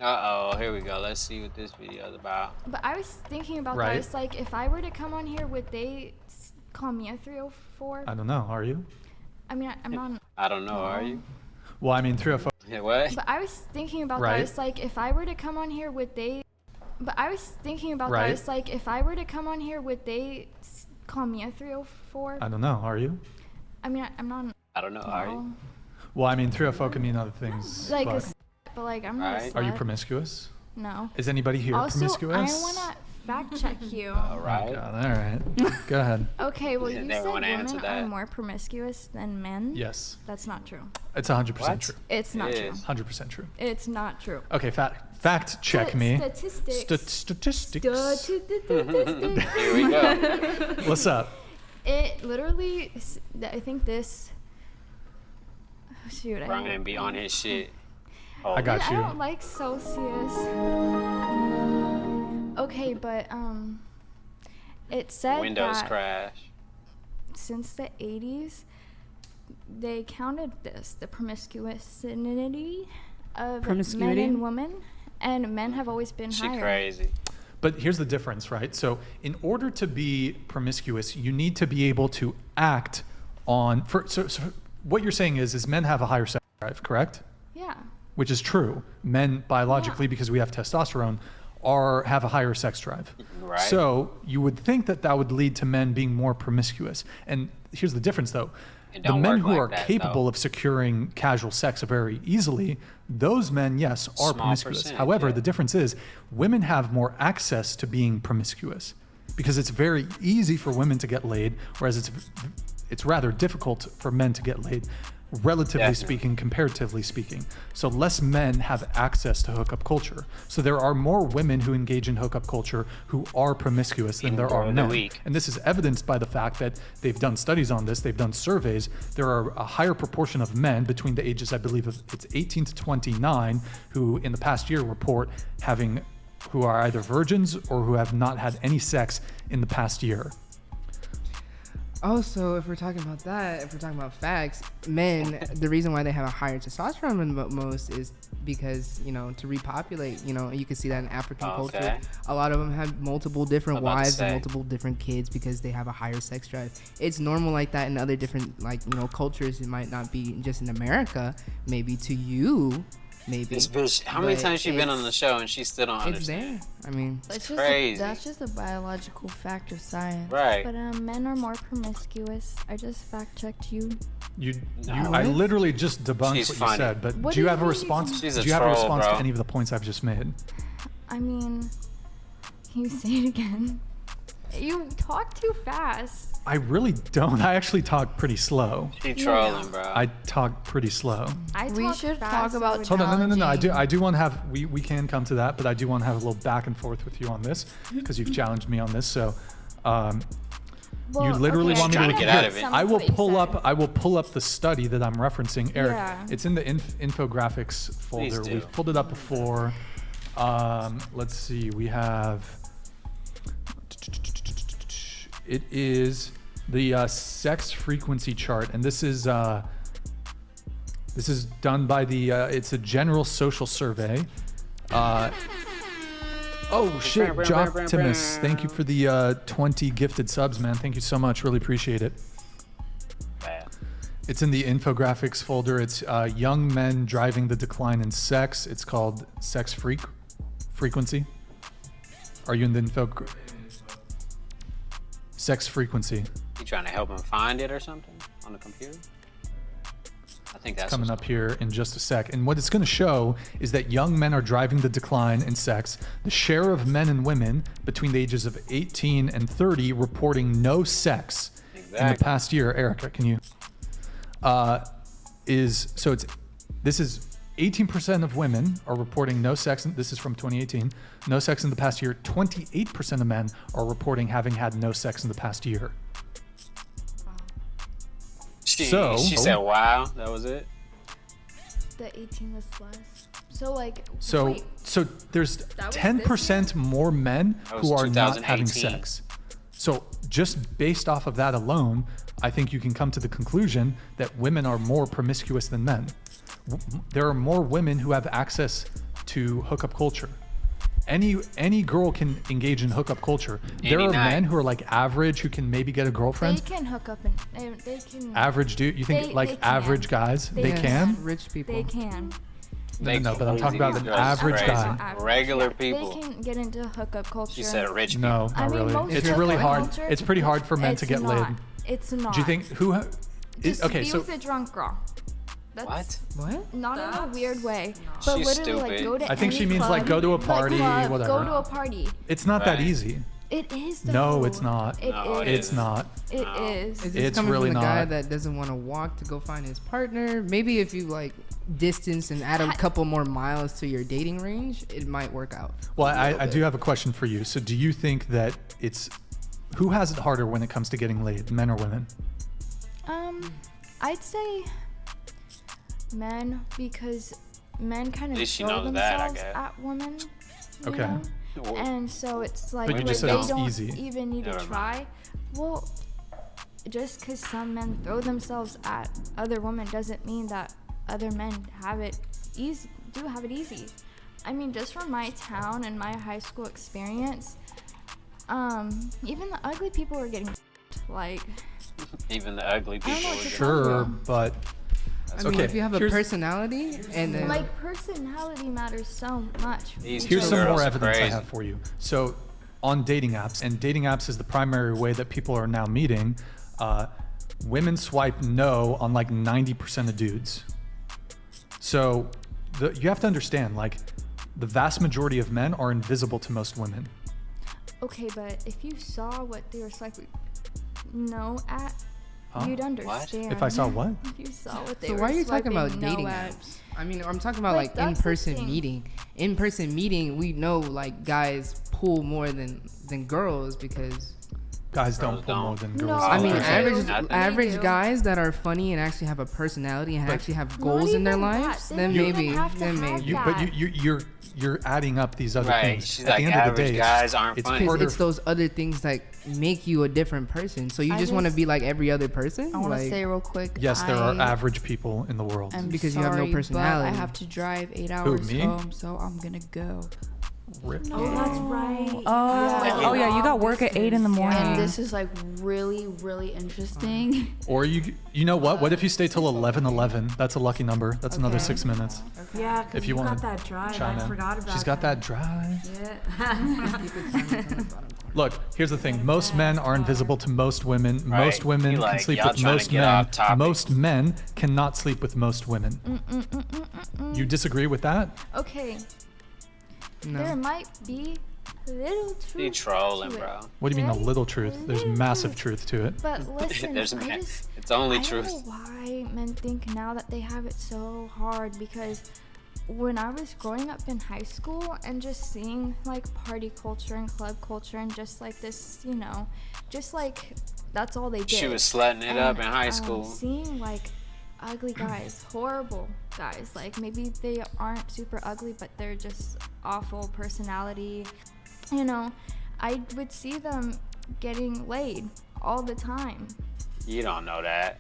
Uh-oh, here we go. Let's see what this video is about. But I was thinking about Right. that. It's like, if I were to come on here, would they call me a 304? I don't know. Are you? I mean, I'm not. I don't know, are you? Well, I mean, 304. Yeah, what? But I was thinking about Right. that. It's like, if I were to come on here, would they? But I was thinking about Right. that. It's like, if I were to come on here, would they call me a 304? I don't know. Are you? I mean, I'm not. I don't know, are you? no. Well, I mean, 304 can mean other things. Like, but but like, I'm not. Right. A are you slut. promiscuous? No. Is anybody here Also, promiscuous? I wanna fact check you. All right. God, all right. Go ahead. Okay, well, Yeah, you they said wanna answer women that. are more promiscuous than men. Yes. That's not true. It's 100% What? true. It's not It true. is. 100% true. It's not true. Okay, fact check me. Statistics. Statistics. Statistics. Here we go. What's up? It literally, I think this. Shoot, Brian be on his shit. Oh, I got I you. don't like Celsius. Okay, but it said Windows that crash. since the 80s, they counted this, the promiscuity of men and women, and men have always been She higher. crazy. But here's the difference, right? So in order to be promiscuous, you need to be able to act on. So what you're saying is men have a higher sex drive, correct? Yeah. Which is true. Men biologically, because we have testosterone, have a higher sex drive. Right. So you would think that that would lead to men being more promiscuous. And here's the difference, though. It The don't men work who like are that, capable though. of securing casual sex very easily, those men, yes, are Small promiscuous. percent, However, yeah. the difference is women have more access to being promiscuous because it's very easy for women to get laid, whereas it's rather difficult for men to get laid, relatively Definitely. speaking, comparatively speaking. So less men have access to hookup culture. So there are more women who engage in hookup culture who are promiscuous than there are During the men. week. And this is evidenced by the fact that they've done studies on this, they've done surveys. There are a higher proportion of men between the ages, I believe it's 18 to 29, who in the past year report who are either virgins or who have not had any sex in the past year. Also, if we're talking about that, if we're talking about facts, men, the reason why they have a higher testosterone than most is because, to repopulate, you can see that in African culture. Okay. A lot of them have multiple different I'm about to wives and say. multiple different kids because they have a higher sex drive. It's normal like that in other different, cultures. It might not be just in America, maybe to you, maybe. This bitch, how many but times she been on it's- the show and she still don't It's understand? there. I mean, It's just crazy. that's just a biological fact of science. Right. But men are more promiscuous. I just fact checked you. I literally just debunked She's what funny. you said, but What do you do have a you think you response? can- She's a do you have a troll, response bro. to any of the points I've just made? I mean, can you say it again? You talk too fast. I really don't. I actually talk pretty slow. She trolling, bro. I talk pretty slow. We should talk about Hold on, no. I do want to have. We can come to that, but I do want to have a little back and forth with you on this because you've challenged me on this. So, you literally want me Trying to to get out of it. I will pull up. I will pull up the study that I'm referencing, Eric. Yeah. It's in the infographics folder. do. We've pulled it up before. Let's see. We have. It is the sex frequency chart, and this is done by the. It's a general social survey. Oh shit, Joptimus! Thank you for the 20 gifted subs, man. Thank you so much. Really appreciate it. Bad. It's in the infographics folder. It's young men driving the decline in sex. It's called sex frequency. Are you in the sex frequency? You trying to help him find it or something on the computer? think that's coming up here in just a sec. And what it's going to show is that young men are driving the decline in sex. The share of men and women between the ages of 18 and 30 reporting no sex in the past year. Erica, can you? This is 18% of women are reporting no sex. This is from 2018. No sex in the past year. 28% of men are reporting having had no sex in the past year. She said, "Wow, that was it." The 18 was less. So like. So wait, so there's 10% more men who are not having 2018. sex. So just based off of that alone, I think you can come to the conclusion that women are more promiscuous than men. There are more women who have access to hookup culture. Any girl can engage in hookup culture. There are men who are like average who can maybe get a girlfriend. They can hook up and they can. Average dude, you think like they can. average guys? They can? Rich people. They can. No, but I'm talking about an average guy. Regular people. They can get into hookup culture. She said rich people. No, not really. most It's hookup really hard. culture, It's pretty hard for men to get laid. It's not. Do you think Just okay, be so with a drunk girl. That's What? Not in a weird way, but She's literally like stupid. go to I think any she means club, like go to a party, club, whatever. Go to a party. It's not that Right. easy. It is. No, though. it's not. It No, is. It's not. It is. Is this It's coming really from the guy not. that doesn't want to walk to go find his partner? Maybe if you like distance and add a couple more miles to your dating range, it might work out. Well, I do have a question for you. So do you think that it's who has it harder when it comes to getting laid, men or women? I'd say men, because men kind At of least she throw knows that, I themselves guess. at women. You Okay. know? And so it's like But you they just said it's don't easy. even need to Never mind. try. Well, just because some men throw themselves at other women doesn't mean that other men have it easy. Do have it easy. I mean, just from my town and my high school experience, even the ugly people were getting like. Even the ugly I don't people. know what would to get- tell you. Sure, but I mean, okay. if you have a here's- personality and then Like personality matters so much. These Here's two some girls more are evidence I crazy. have for you. So, on dating apps, and dating apps is the primary way that people are now meeting, women swipe no on like 90% of dudes. So, you have to understand, like, the vast majority of men are invisible to most women. Okay, but if you saw what they were swiping no at, Huh? you'd understand. If I saw what? If you saw what they So were why are you talking swiping about no dating at. apps? I mean, I'm talking about Like, like that's the in-person thing. meeting. In-person meeting, we know like guys pull more than girls because Guys don't pull more than girls. No, I mean they do. They average do. guys that are funny and actually have a personality and But- actually have Not goals in their even that. lives, They then don't even maybe have to then have maybe. that. But you're adding up these other Right, things. she's At like, the end of the average day, guys aren't it's funny. harder. It's those other things that make you a different person. So you I just want to just- be like every other person. I want to Like, say real quick. Yes, there are I average people in the world. am Because you have no sorry, personality. But I have to drive 8 hours me? home, so I'm gonna go. Rip. Oh, that's right. Oh yeah, you got work at 8 in the morning. Yeah. And this is like really, really interesting. Or you know what? What if you stay till 11:11? That's a lucky number. That's another 6 minutes. Yeah, because If you you want got that drive. chime I in. forgot about She's got that drive. Yeah. Look, here's the thing. Most men are invisible to most women. Right. Most women You can like, sleep y'all with trying to most get men. off topic. Most men cannot sleep with most women. You disagree with that? Okay. No. There might be a little truth. You trolling, to it, bro. What do you mean a okay? little truth? There's Little massive truth to it. But listen, There's I just, it's only I truth. don't know why men think now that they have it so hard, because when I was growing up in high school and just seeing like party culture and club culture and just like this, you know, just like that's all they did. She was slutting it up in high And, school. Seeing like ugly guys, horrible guys, like maybe they aren't super ugly, but they're just awful personality. You know, I would see them getting laid all the time. You don't know that.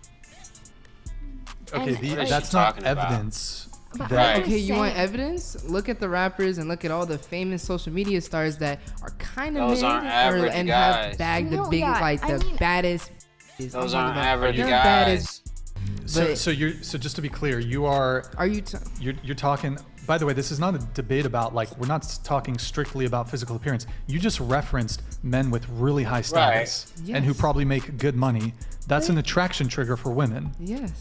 Okay, And, like- that's What are not you talking about? evidence. But that- I'm Okay, you want saying- evidence? Look at the rappers and look at all the famous social media stars that are kind of Those mid aren't average and guys. have bagged the No, big, yeah, like I the mean- baddest. Those I'm aren't talking about average the guys. baddest. So just to be clear, you are. Are you? You're talking. By the way, this is not a debate about like we're not talking strictly about physical appearance. You just referenced men with really high status and who probably make good money. That's an attraction trigger for women. Yes.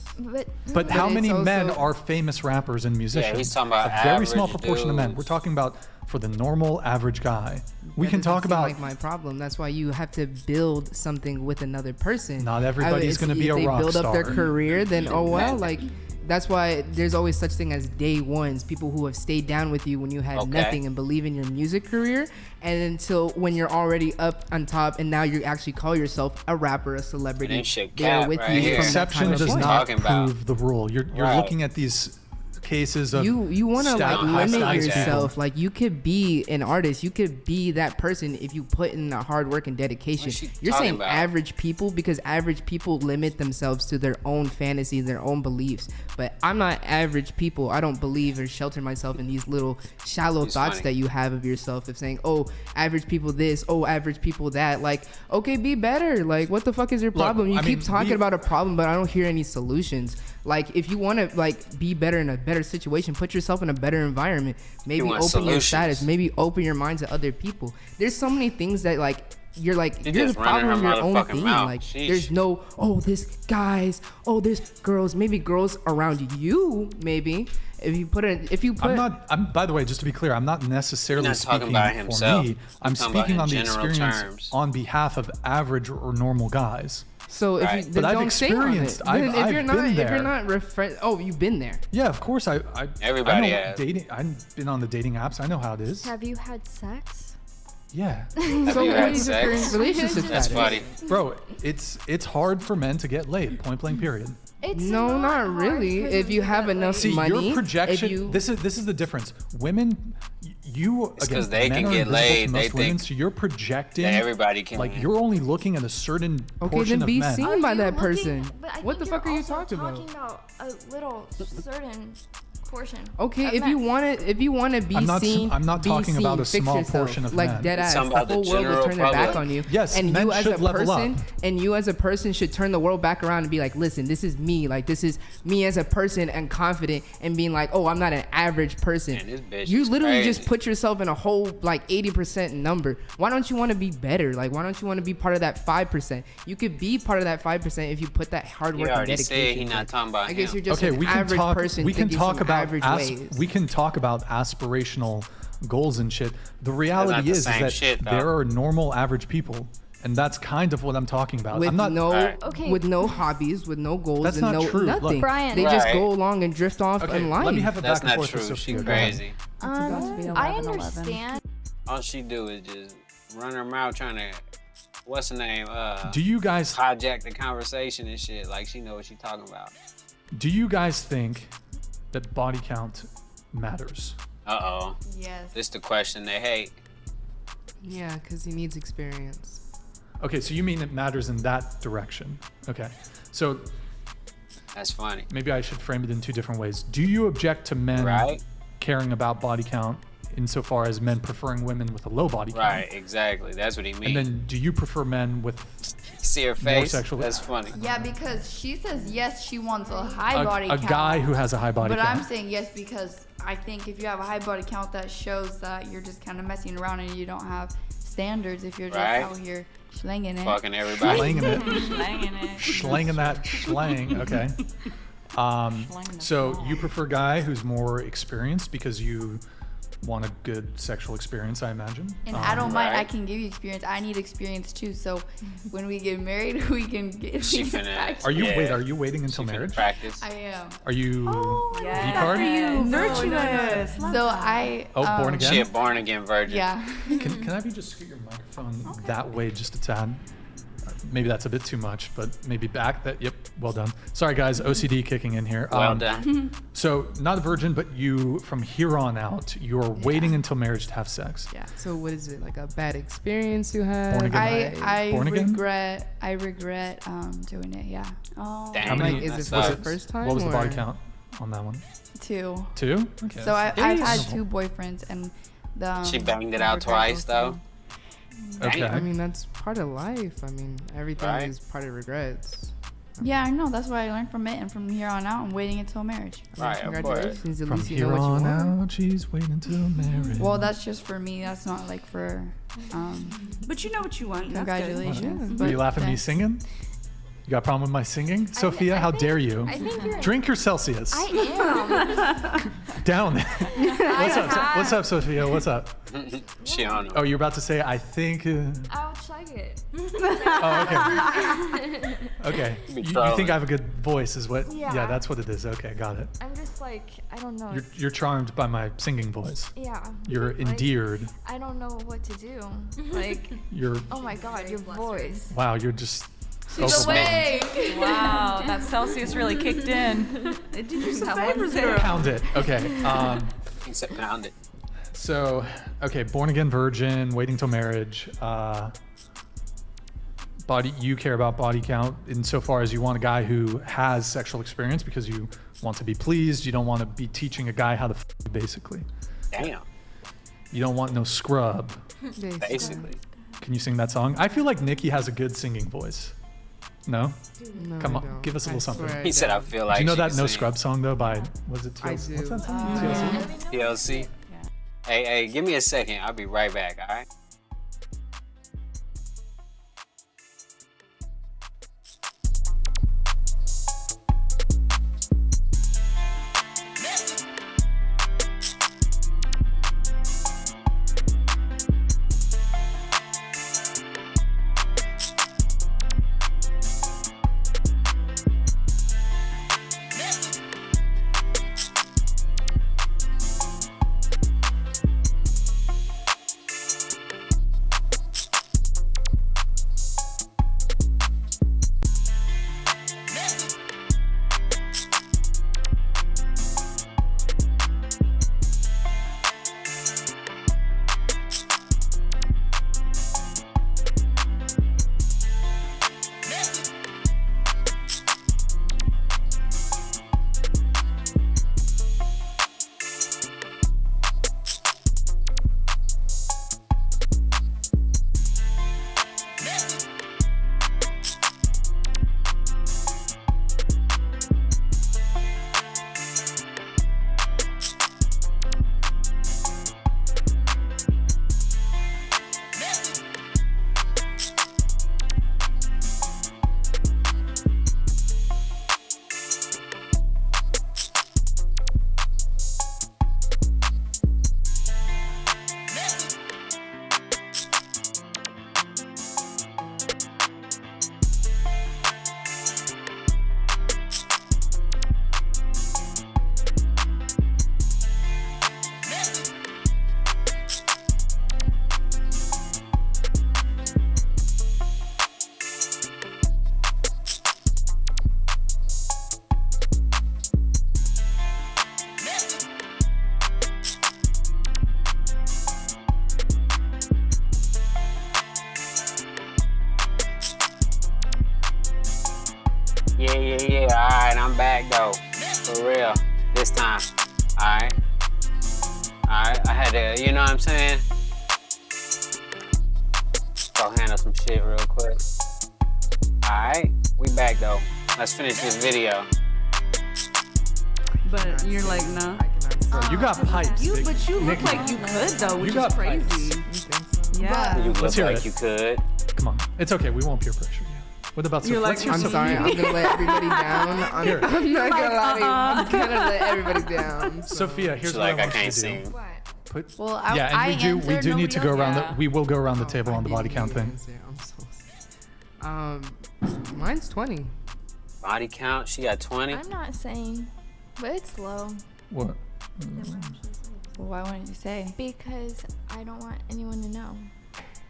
But how many men are famous rappers and musicians? Yeah, he's talking about a very small average proportion of men. dudes. We're talking about for the normal average guy. We That can doesn't talk seem about. like my problem. That's why you have to build something with another person. Not everybody's If gonna be a they rock build up their star. career, then oh well. Like that's why there's always such thing as day ones. People who have stayed down with you when you had nothing and believe in your music career, and until when you're already up on top, and now you actually call yourself a rapper, a celebrity. And shit They're cap with right you here. from that Exception kind of does point. not talking about. prove the rule. You're Right. looking at these cases of You want to like high limit status people. yourself. Like you could be an artist. You could be that person if you put in the hard work and dedication. What's she You're talking saying about? average people because average people limit themselves to their own fantasies, their own beliefs. But I'm not average people. I don't believe or shelter myself in these little shallow He's thoughts funny. that you have of yourself of saying, oh, average people this, oh, average people that. Like, okay, be better. Like, what the fuck is your problem? You I keep mean, talking we- about a problem, but I don't hear any solutions. Like, if you want to like be better in a better situation, put yourself in a better environment. Maybe want open your solutions. status. Maybe open your mind to other people. There's so many things that like you're like She you're just the running problem her of your own motherfucking thing. mouth. Like, Sheesh. there's no there's guys, there's girls. Maybe girls around you. Maybe By the way, just to be clear, I'm not necessarily He's not talking speaking about for himself. me. I'm He's talking speaking about on the in general experience terms. on behalf of average or normal guys. So if Right. you, But then I've don't stay on it. experienced- Then I've- if I've you're been not, if there. you're not you've been there. Yeah, of course. Everybody I know has. dating. I've been on the dating apps. I know how it is. Have you had sex? Yeah. Have So you what had is your sex? current relationship That's status? funny. Bro, it's hard for men to get laid. Point blank. Period. It's No, not hard really. for If them you to have get enough laid. See, money, your projection. if you- This is the difference. Women, you It's again, 'cause they men can are get invisible laid, to they most women, think so you're projecting. that everybody can- Like you're only looking at a certain Okay, portion then of be men. seen by you that looking- person. but I What the think fuck are you're you also talking talking about a little certain portion. Okay, of if you men. want to be I'm not- seen, I'm not be talking seen, about a fix small yourself. portion of like men. dead ass. talking The about the whole world will general turn their back public. on you. Yes, and men you as should a level person, up. and you as a person should turn the world back around and be like, listen, this is me. Like this is me as a person and confident and being like, oh, I'm not an average person. Man, this bitch You is literally just crazy. put yourself in a whole like 80% number. Why don't you want to be better? Like why don't you want to be part of that 5%? You could be part of that 5% if you put that hard work He and already dedication. said he not talking about I guess him. you're just Okay, an we can average talk. person. We can thinking talk some about average ways. we can talk about aspirational goals and shit. The reality not the is same that shit, though. there are normal average people, and that's kind of what I'm talking about. with I'm not. no Okay. with no hobbies, with no goals, That's and not no true. Look. nothing. Brian. They just Right. go along and drift off Okay, in life. let me have a That's back and not forth with true. Sophia. She Go ahead. crazy. about to be I 11:11. understand. All she do is just run her mouth trying to, what's her name? Do you guys Hijack the conversation and shit. Like she know what she talking about. do you guys think that body count matters? Uh-oh. Yes. This the question they hate. Yeah, because he needs experience. Okay, so you mean it matters in that direction? Okay, so That's funny. maybe I should frame it in two different ways. Do you object to men Right. caring about body count insofar as men preferring women with a low body count? Right, exactly. That's what he means. And then do you prefer men with see her face? sexual- That's funny. Yeah, because she says yes, she wants a high body a count. guy who has a high body But count? I'm saying yes because I think if you have a high body count, that shows that you're just kind of messing around and you don't have standards if you're just Right. out here slinging it. Fucking everybody. Slanging it. Slanging it. Slanging that slang. Okay. So you prefer a guy who's more experienced because you want a good sexual experience, I imagine. And I don't mind. I Right. can give you experience. I need experience too. So when we get married, we can get. She these finna- facts. Are you Yeah. Are you waiting until She finna marriage? practice. I am. Are you Yeah. V-card? Virtuous. So I. Oh, born again? She a born again virgin. Yeah. Can I have you just scoot your microphone that way just a tad? Maybe that's a bit too much, but maybe back. That Yep, well done. Sorry guys, OCD kicking in here. Well done. So not a virgin, but you from here on out, you're waiting until marriage to have sex. Yeah. So what is it, like a bad experience you had? Born again? I Born again? regret doing it. Yeah. Oh. Damn. How many? Like, is that it was sucks. it first time? What was the body or- count on that one? 2. 2? Okay. So I've had Reasonable. 2 boyfriends and the. She banged it they out were twice terrible, though. Okay. I mean, that's part of life. I mean, everything Right. is part of regrets. Yeah, I know. That's what I learned from it, and from here on out, I'm waiting until marriage. Right, of course. Congratulations. At From least you know here what you on want. out, she's waiting until marriage. Well, that's just for me. That's not like for. But you know what you want. and that's good. Congratulations. Are you laughing at me thanks. singing? You got a problem with my singing? Sophia, how dare you? I think you're. Drink your Celsius. I am. Down. What's up, Sophia? What's up? She on him. Oh, you're about to say, I think. I'll chug it. Oh, okay. Okay. You think I have a good voice, is what? Yeah. That's what it is. Okay, got it. I'm just like, I don't know. You're charmed by my singing voice. Yeah. You're like, endeared. I don't know what to do. Like, You're. oh my God, your voice. Wow, you're just. She's awake. Wow, that Celsius really kicked in. It did you some favors, girl. Pound it. Okay. He said pound it. So, okay, born again virgin, waiting till marriage. Body, you care about body count insofar as you want a guy who has sexual experience because you want to be pleased. You don't want to be teaching a guy how to basically. Damn. You don't want no scrub. Basically. Can you sing that song? I feel like Nikki has a good singing voice. No? No, Come I on, don't. give us a little something. swear He said, I feel like. Do you know she that can No sing. Scrub song though by, was it I TLC? do. What's that song? TLC? TLC. Hey, give me a second. I'll be right back. All right. Yeah. All right, I'm back though. For real. This time. All right. I had to, you know what I'm saying? Go handle some shit real quick. All right, we back though. Let's finish this video. But you're like, nah. Bro, you got pipes. You, big- but you look Nikki. like you could though, which You got is crazy. Yeah. You look Let's hear like it. you could. Come on. It's okay. We won't peer pressure you. What about You're Sophia? like, Let's hear I'm Sophia. sorry. I'm gonna let everybody down. Here. I'm not gonna lie to you. I'm gonna let everybody down. So. Sophia, here's She's what like, I I want you can't to do. sing. Put, Well, yeah, and I we do answered, need to go nobody around else? the, we will go around the table I on the didn't body count hear you thing. answer. I'm so sorry. Mine's 20. Body count, she got 20. I'm not saying, but it's low. What? Well, why wouldn't you say? Because I don't want anyone to know.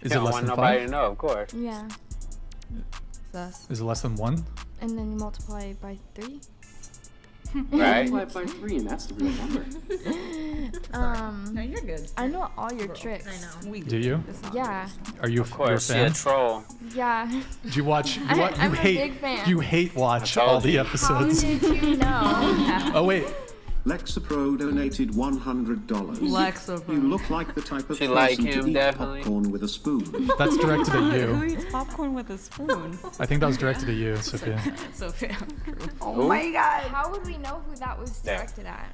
Is You it don't less want than nobody 5? to know, of course. Yeah. Sus. Is it less than 1? And then you multiply it by 3. Right? Multiply by 3, and that's the real number. No, you're good. I know all your tricks. I know. We Do you? Yeah. Are you Of course, she you're a a fan? troll. Yeah. Do you watch? I'm a hate. big fan. You hate watch I told all the you. How episodes. did you know? Oh wait, Lexapro donated $100. Lexapro. You look like the type of She person like to him, eat definitely. popcorn with a spoon. That's directed at Who you. eats popcorn with a spoon? I think that was directed at you, Sophia. Sophia. Oh Who? my god. How would we know who that was There. directed at?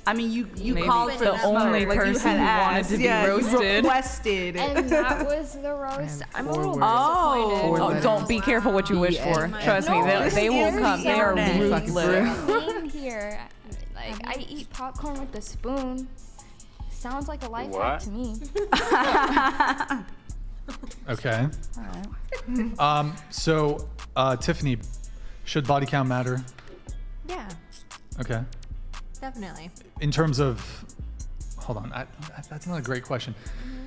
I mean, you Maybe called for the that only part, like you person had who wanted asked. to be Yeah, you roasted. requested. And that was the roast. I'm a little Oh, disappointed. don't be careful what you wish for. Trust me, they will come. They are ruthless. Same here. Like, I eat popcorn with a spoon. Sounds like a life hack to me. Okay. So, Tiffany, should body count matter? Yeah, Okay. definitely. In terms of, hold on, that's not a great question.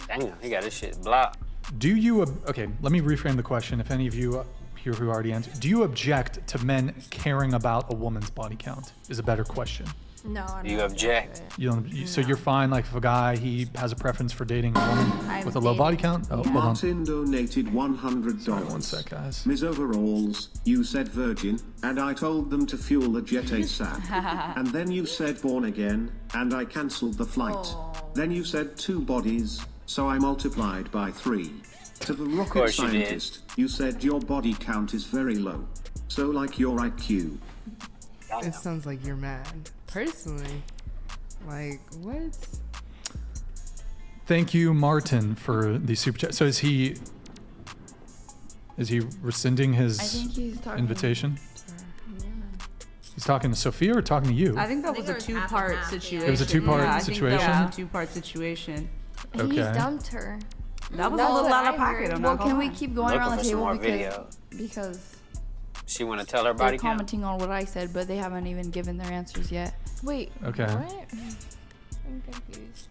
Damn, he got his shit blocked. Do you, okay, let me reframe the question. If any of you here who already answered, do you object to men caring about a woman's body count? Is a better question. No, I don't. You object. You don't, so you're fine, like if a guy, he has a preference for dating a woman I'm with a low body count? Oh, hold on. Martin donated $100. Sorry, one sec, guys. Ms. Overalls, you said virgin, and I told them to fuel the jet ASAP. And then you said born again, and I cancelled the flight. Then you said 2 bodies, so I multiplied by 3. To the rocket course you did. scientist, you said your body count is very low. So like your IQ. It sounds like you're mad. Personally. Like, what? Thank you, Martin, for the super chat. So is he rescinding his I think he's talking invitation? He's talking to Sophia or talking to you? I think that was a two-part situation. It was a two-part yeah, situation? I think that was a two-part situation. He Okay. dumped her. That was That's a little what out of I pocket. heard. I'm Well, not can gonna we lie. keep going Looking around for the some table more because video. She want to tell her body they're count. commenting on what I said, but they haven't even given their answers yet. Wait. Okay. What? I'm confused.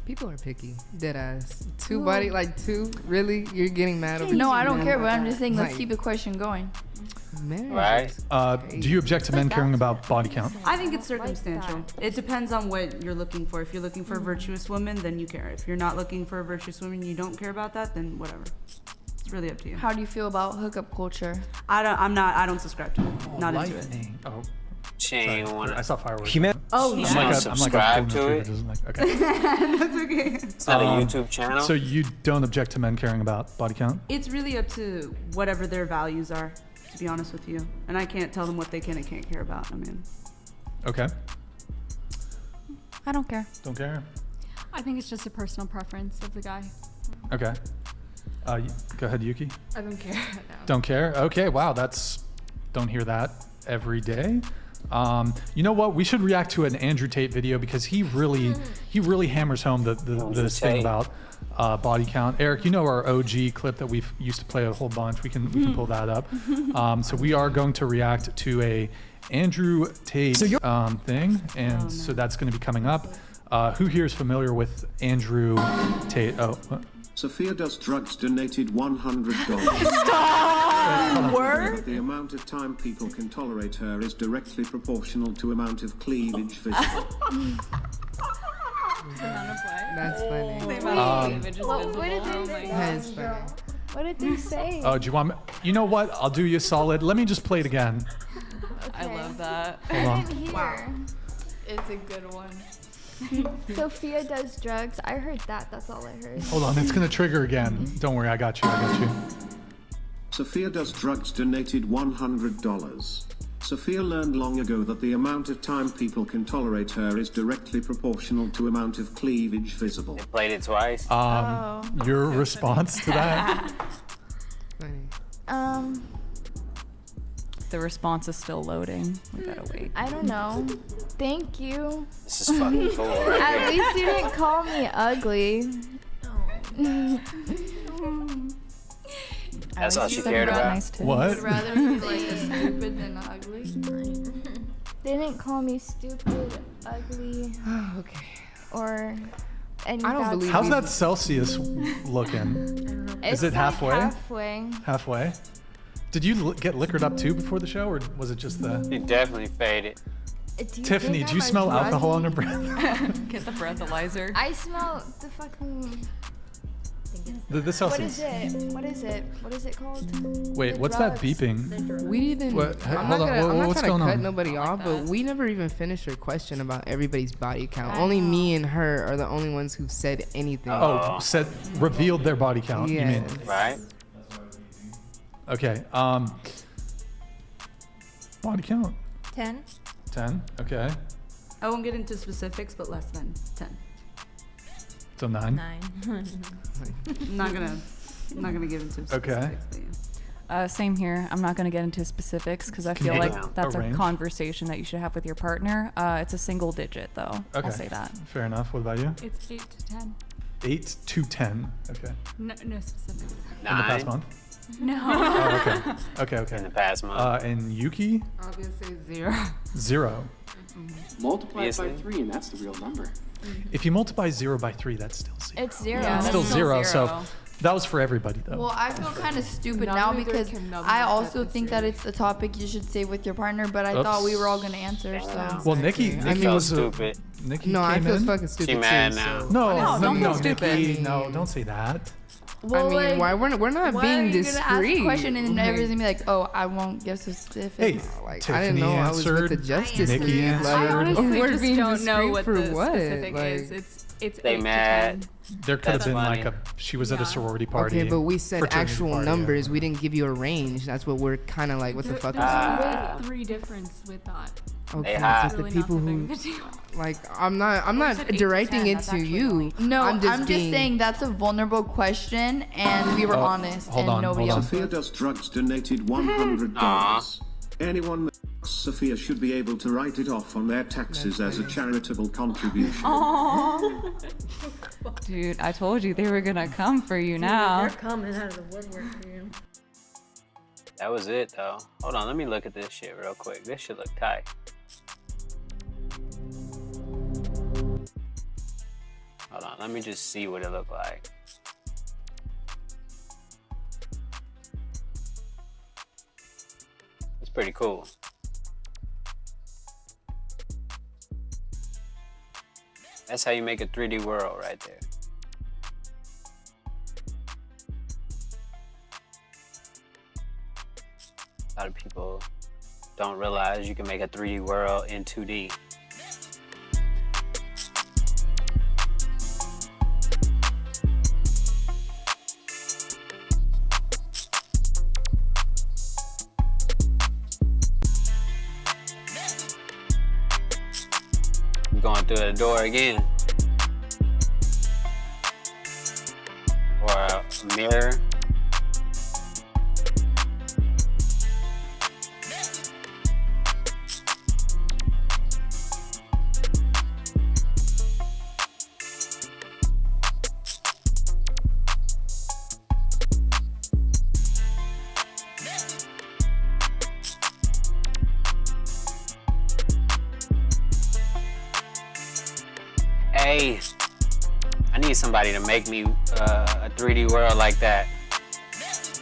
People are picky. Dead ass. 2 body, like 2? Really? You're getting mad over No, 2 I don't men? care, but I'm just saying let's Like, keep the question going. marriage Right. is Do you object to men caring about body count? I think it's circumstantial. It depends on what you're looking for. If you're looking for a virtuous woman, then you care. If you're not looking for a virtuous woman, you don't care about that, then whatever. It's really up to you. How do you feel about hookup culture? I don't subscribe to it. Not into it. Lightning. Oh, She ain't sorry. want I to. saw fireworks. Oh, yeah. She don't subscribe to it. Okay. That's okay. It's not a YouTube channel. So you don't object to men caring about body count? It's really up to whatever their values are, to be honest with you. And I can't tell them what they can and can't care about. I mean, Okay. I don't care. Don't care? I think it's just a personal preference of the guy. Okay. Go ahead, Yuki. I don't care. No. Don't care? Okay, wow, don't hear that every day. You know what? We should react to an Andrew Tate video because he really hammers home this thing about body count. Eric, you know our OG clip that we've used to play a whole bunch. We can pull that up. So we are going to react to a Andrew Tate thing, and so that's going to be coming up. Who here is familiar with Andrew Tate? Oh. Sophia Does Drugs donated $100. Stop! Word? The amount of time people can tolerate her is directly proportional to amount of cleavage visible. That's funny. What did they say? That is funny. What did they say? Oh, do you want me? You know what? I'll do you a solid. Let me just play it again. I love that. Hold on. I didn't hear. It's a good one. Sophia does drugs. I heard that. That's all I heard. Hold on, it's gonna trigger again. Don't worry, I got you. Sophia Does Drugs donated $100. Sophia learned long ago that the amount of time people can tolerate her is directly proportional to amount of cleavage visible. Played it twice. Your response to that? The response is still loading. We gotta wait. I don't know. Thank you. This is fucking cool, right At here. least you didn't call me ugly. That's all she said cared you got about. nice titties. What? I'd rather be like stupid than ugly. They didn't call me stupid, ugly, Okay. or any I don't bad believe How's you. that Celsius looking? It's Is it like halfway? Halfway. Halfway? Did you get liquored up too before the show, or was it just the? He definitely faded. Tiffany, do you smell alcohol on her breath? Get the breathalyzer. I smell the fucking This house What is it? What is it? What is it called? Wait, The what's that drugs. beeping? We didn't. What? Hey, I'm hold not on, gonna, I'm not what's trying going to cut on? nobody off, but we never even finished her question about everybody's body count. Only me and her are the only ones who've said anything. Oh, revealed their body count. You mean? Right. Okay. Body count. 10. 10. Okay. I won't get into specifics, but less than 10. So 9. 9. I'm not gonna get into specifics. Okay. But yeah. Same here. I'm not going to get into specifics because I Can you feel give like a that's a range? conversation that you should have with your partner. It's a single digit, though. Okay. I'll say that. Fair enough. What about you? It's 8 to 10. 8 to 10. Okay. No specifics. In the past month? No. Oh, okay. Okay. In the past month. And Yuki? Obviously 0. 0. Multiply it by 3, and that's the real number. If you multiply 0 by 3, that's still 0. It's 0. Yeah, It's that's still 0. So that was for everybody, though. Well, I feel kind of stupid None now of us because can number I that also type of think that it's a topic you should say with your partner, but I thought we were all gonna answer. So. Well, Nikki was stupid. Nikki No, I came feel in. fucking stupid She mad too. now. So. No, don't feel stupid. Nikki, no, don't say that. Well, I mean, like, why we're not why being are you gonna ask a discreet? question and then Like, everything be like, oh, I won't give specifics. Hey, like, Tiffany I didn't know I was with the answered, Justice Nikki League. answered. I honestly We're just being don't know discreet what for the what? specific Like- is. It's They 8 mad. to 10. There could have That's been funny. like she was at a sorority party. Okay, but we said fraternity actual party, numbers. We didn't give you a range. That's what we're kind of like. What the There's fuck? a 3 difference with that. Okay, high. but the Really not people that big who of a deal. like, I'm not said 8 to directing 10, it that's to actually you. No, I'm just being- saying that's a vulnerable question, and we were honest, hold and on, nobody hold on. else. Sophia Does Drugs donated $100. Anyone that fucks Sophia should be able to write it off on their taxes as a charitable contribution. Dude, I told you they were going to come for you now. They're coming out of the woodwork for you. That was it, though. Hold on, let me look at this shit real quick. This shit look tight. Hold on, let me just see what it look like. It's pretty cool. That's how you make a 3D world right there. A lot of people don't realize you can make a 3D world in 2D. I'm going through the door again. Or a mirror. Hey, I need somebody to make me a 3D world like that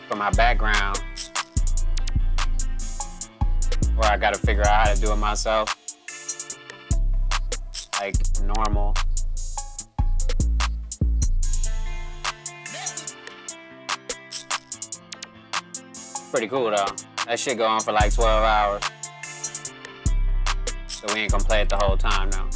for my background. Or I gotta figure out how to do it myself. Like normal. Pretty cool though. That shit go on for like 12 hours. So we ain't gonna play it the whole time now.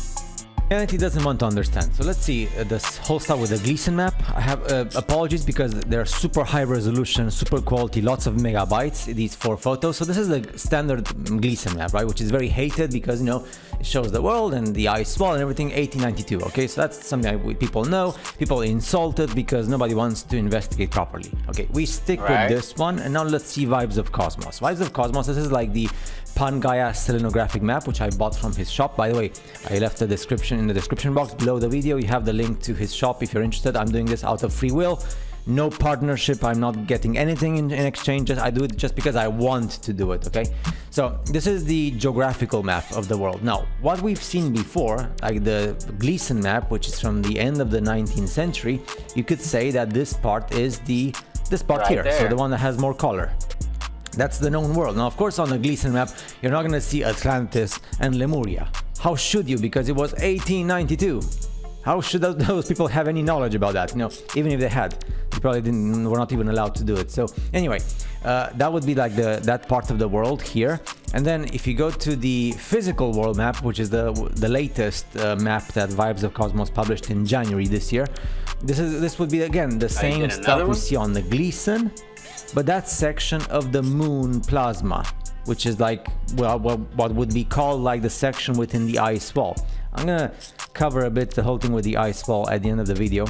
Humanity doesn't want to understand. So let's see this whole stuff with the Gleason map. I have apologies because they're super high resolution, super quality, lots of megabytes, these 4 photos. So this is the standard Gleason map, right? Which is very hated because, you know, it shows the world and the ice wall and everything, 1892. Okay, so that's something people know. People insulted because nobody wants to investigate properly. Okay, we stick with this one. And now let's see Vibes of Cosmos. Vibes of Cosmos, this is like the Pangaea selenographic map, which I bought from his shop. By the way, I left the description in the description box below the video. You have the link to his shop if you're interested. I'm doing this out of free will. No partnership. I'm not getting anything in exchange. I do it just because I want to do it, okay? So this is the geographical map of the world. Now, what we've seen before, like the Gleason map, which is from the end of the 19th century, you could say that this part is this part Right here. there. So the one that has more color. That's the known world. Now, of course, on the Gleason map, you're not going to see Atlantis and Lemuria. How should you? Because it was 1892. How should those people have any knowledge about that? You know, even if they had. You probably were not even allowed to do it. So anyway, that would be like that part of the world here. And then if you go to the physical world map, which is the latest map that Vibes of Cosmos published in January this year, this would be again the same stuff we see on the Gleason, but that section of the moon plasma, which is like, well, what would be called like the section within the ice wall. I'm gonna cover a bit the whole thing with the ice wall at the end of the video.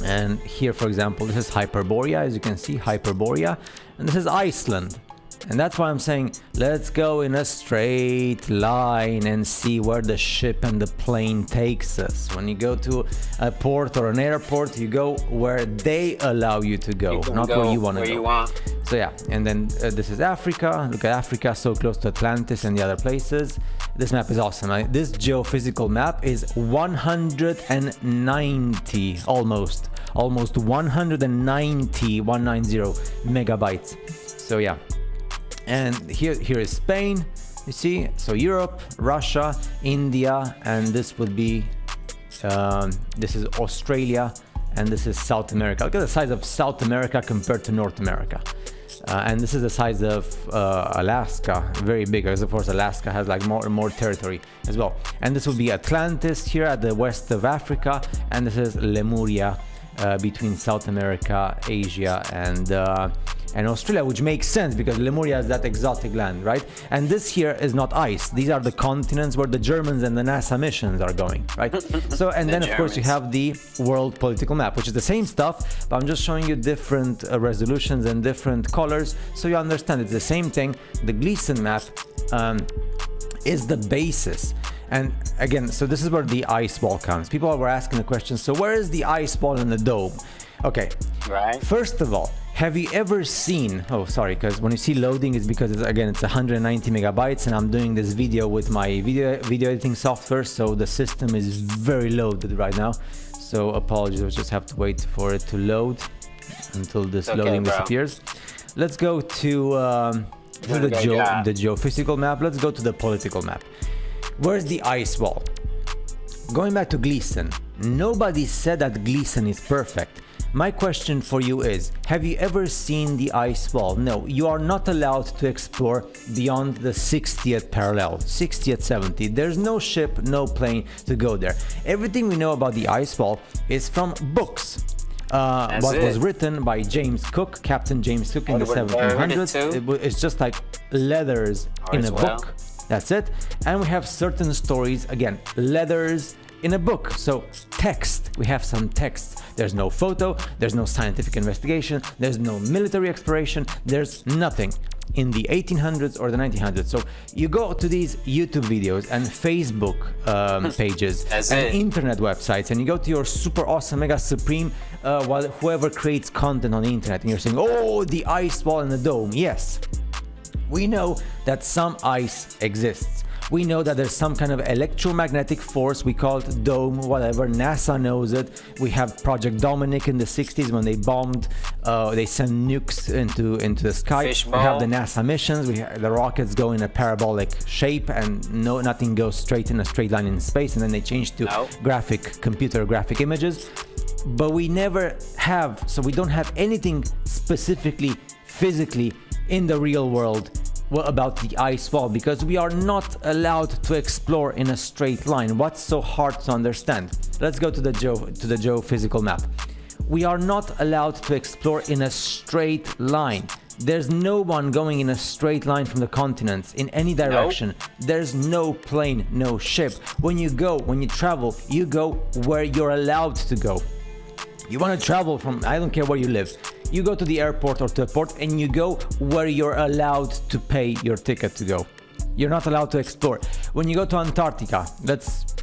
And here, for example, this is Hyperborea, as you can see, Hyperborea, and this is Iceland. And that's why I'm saying, let's go in a straight line and see where the ship and the plane takes us. When you go to a port or an airport, you go where they allow you to go, not where you want to go. So yeah, and then this is Africa. Look at Africa, so close to Atlantis and the other places. This map is awesome. This geophysical map is 190, almost 190 megabytes. So yeah. And here is Spain, you see, so Europe, Russia, India, and this would be, this is Australia, and this is South America. Look at the size of South America compared to North America. And this is the size of Alaska, very big, because of course Alaska has like more territory as well. And this would be Atlantis here at the west of Africa, and this is Lemuria between South America, Asia, and Australia, which makes sense because Lemuria is that exotic land, right? And this here is not ice. These are the continents where the Germans and the NASA missions are going, right? So, and then of course you have the world political map, which is the same stuff, but I'm just showing you different resolutions and different colors, so you understand it's the same thing. The Gleason map is the basis. And again, so this is where the ice wall comes. People were asking the question, so where is the ice wall and the dome? Okay, right. First of all, have you ever seen, oh sorry, because when you see loading it's because it's 190 megabytes and I'm doing this video with my video editing software, so the system is very loaded right now. So apologies, I just have to wait for it to load until this loading disappears. Let's go to the geophysical map. Let's go to the political map. Where's the ice wall? Going back to Gleason, nobody said that Gleason is perfect. My question for you is, have you ever seen the ice wall? No, you are not allowed to explore beyond the 60th parallel, 60th, 70th. There's no ship, no plane to go there. Everything we know about the ice wall is from books. What was written by James Cook, Captain James Cook in the 1700s. It's just like letters in a book. That's it. And we have certain stories, again, letters in a book. So text, we have some text. There's no photo, there's no scientific investigation, there's no military exploration, there's nothing in the 1800s or the 1900s. So you go to these YouTube videos and Facebook pages and internet websites, and you go to your super awesome mega supreme whoever creates content on the internet, and you're saying, oh, the ice wall and the dome. Yes, we know that some ice exists. We know that there's some kind of electromagnetic force, we call it dome, whatever, NASA knows it. We have Project Dominic in the 60s when they bombed, they sent nukes into the sky. We have the NASA missions, the rockets go in a parabolic shape and nothing goes straight in a straight line in space, and then they change to computer graphic images. But we never have, so we don't have anything specifically, physically, in the real world about the ice wall, because we are not allowed to explore in a straight line. What's so hard to understand? Let's go to the geophysical map. We are not allowed to explore in a straight line. There's no one going in a straight line from the continents in any direction. There's no plane, no ship. When you travel, you go where you're allowed to go. You want to travel from, I don't care where you live. You go to the airport or to a port and you go where you're allowed to pay your ticket to go. You're not allowed to explore. When you go to Antarctica,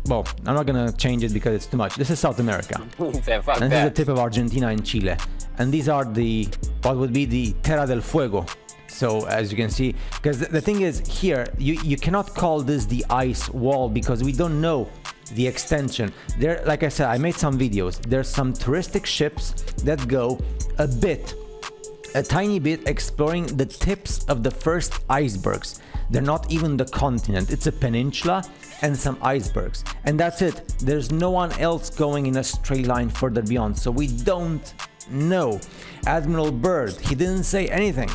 well, I'm not gonna change it because it's too much. This is South America. And this is the tip of Argentina and Chile. And these are what would be the Terra del Fuego. So as you can see, because the thing is here, you cannot call this the ice wall because we don't know the extension. There, like I said, I made some videos. There's some touristic ships that go a tiny bit exploring the tips of the first icebergs. They're not even the continent. It's a peninsula and some icebergs. And that's it. There's no one else going in a straight line further beyond. So we don't No. Admiral Byrd, he didn't say anything.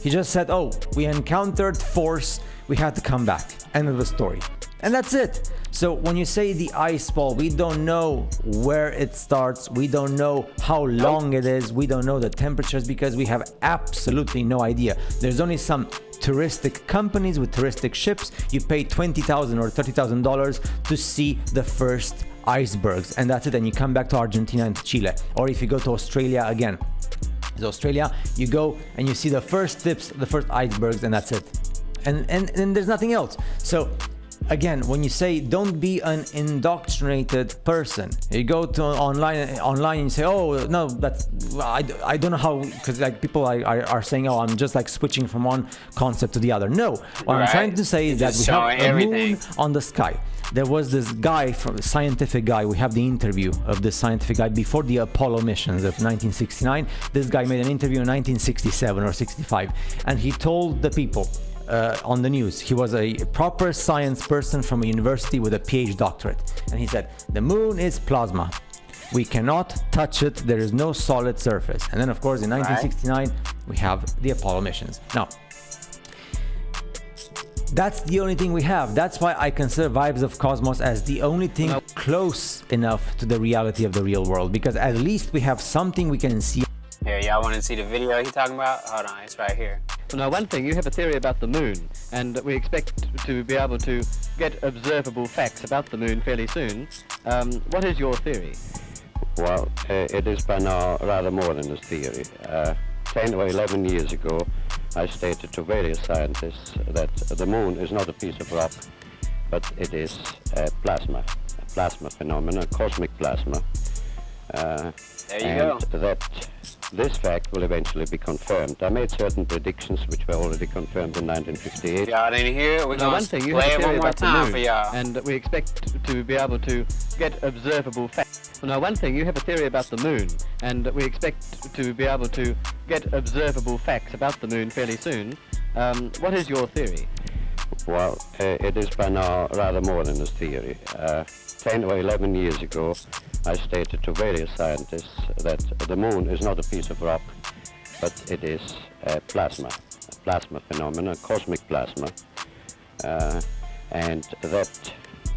He just said, oh, we encountered force, we had to come back. End of the story. And that's it. So when you say the ice fall, we don't know where it starts. We don't know how long it is. We don't know the temperatures because we have absolutely no idea. There's only some touristic companies with touristic ships. You pay $20,000 or $30,000 to see the first icebergs, and that's it. And you come back to Argentina and to Chile. Or if you go to Australia again. So Australia, you go and you see the first tips, the first icebergs, and that's it. And there's nothing else. So again, when you say don't be an indoctrinated person, you go to online and you say, oh no, that's I don't know how, because like people are saying, oh, I'm just like switching from one concept to the other. No, what I'm trying to say is that we have a moon on the sky. There was this guy, from a scientific guy, we have the interview of this scientific guy before the Apollo missions of 1969. This guy made an interview in 1967 or 65, and he told the people on the news, he was a proper science person from a university with a PhD doctorate, and he said, the moon is plasma. We cannot touch it, there is no solid surface. And then of course in 1969 we have the Apollo missions. Now, that's the only thing we have. That's why I consider Vibes of Cosmos as the only thing close enough to the reality of the real world, because at least we have something we can see. Here, y'all want to see the video he's talking about? Hold on, it's right here. Well, now, one thing, you have a theory about the moon, and we expect to be able to get observable facts about the moon fairly soon. What is your theory? Well, it is by now rather more than a theory. 10 or 11 years ago, I stated to various scientists that the moon is not a piece of rock, but it is a plasma phenomenon, cosmic plasma. There you go. That this fact will eventually be confirmed. I made certain predictions which were already confirmed in 1958. Y'all didn't hear? We're going to play it one more time for y'all. And we expect to be able to get observable facts. Well, now, one thing, you have a theory about the moon, and we expect to be able to get observable facts about the moon fairly soon. What is your theory? Well, it is by now rather more than a theory. 10 or 11 years ago, I stated to various scientists that the moon is not a piece of rock, but it is a plasma phenomenon, cosmic plasma, and that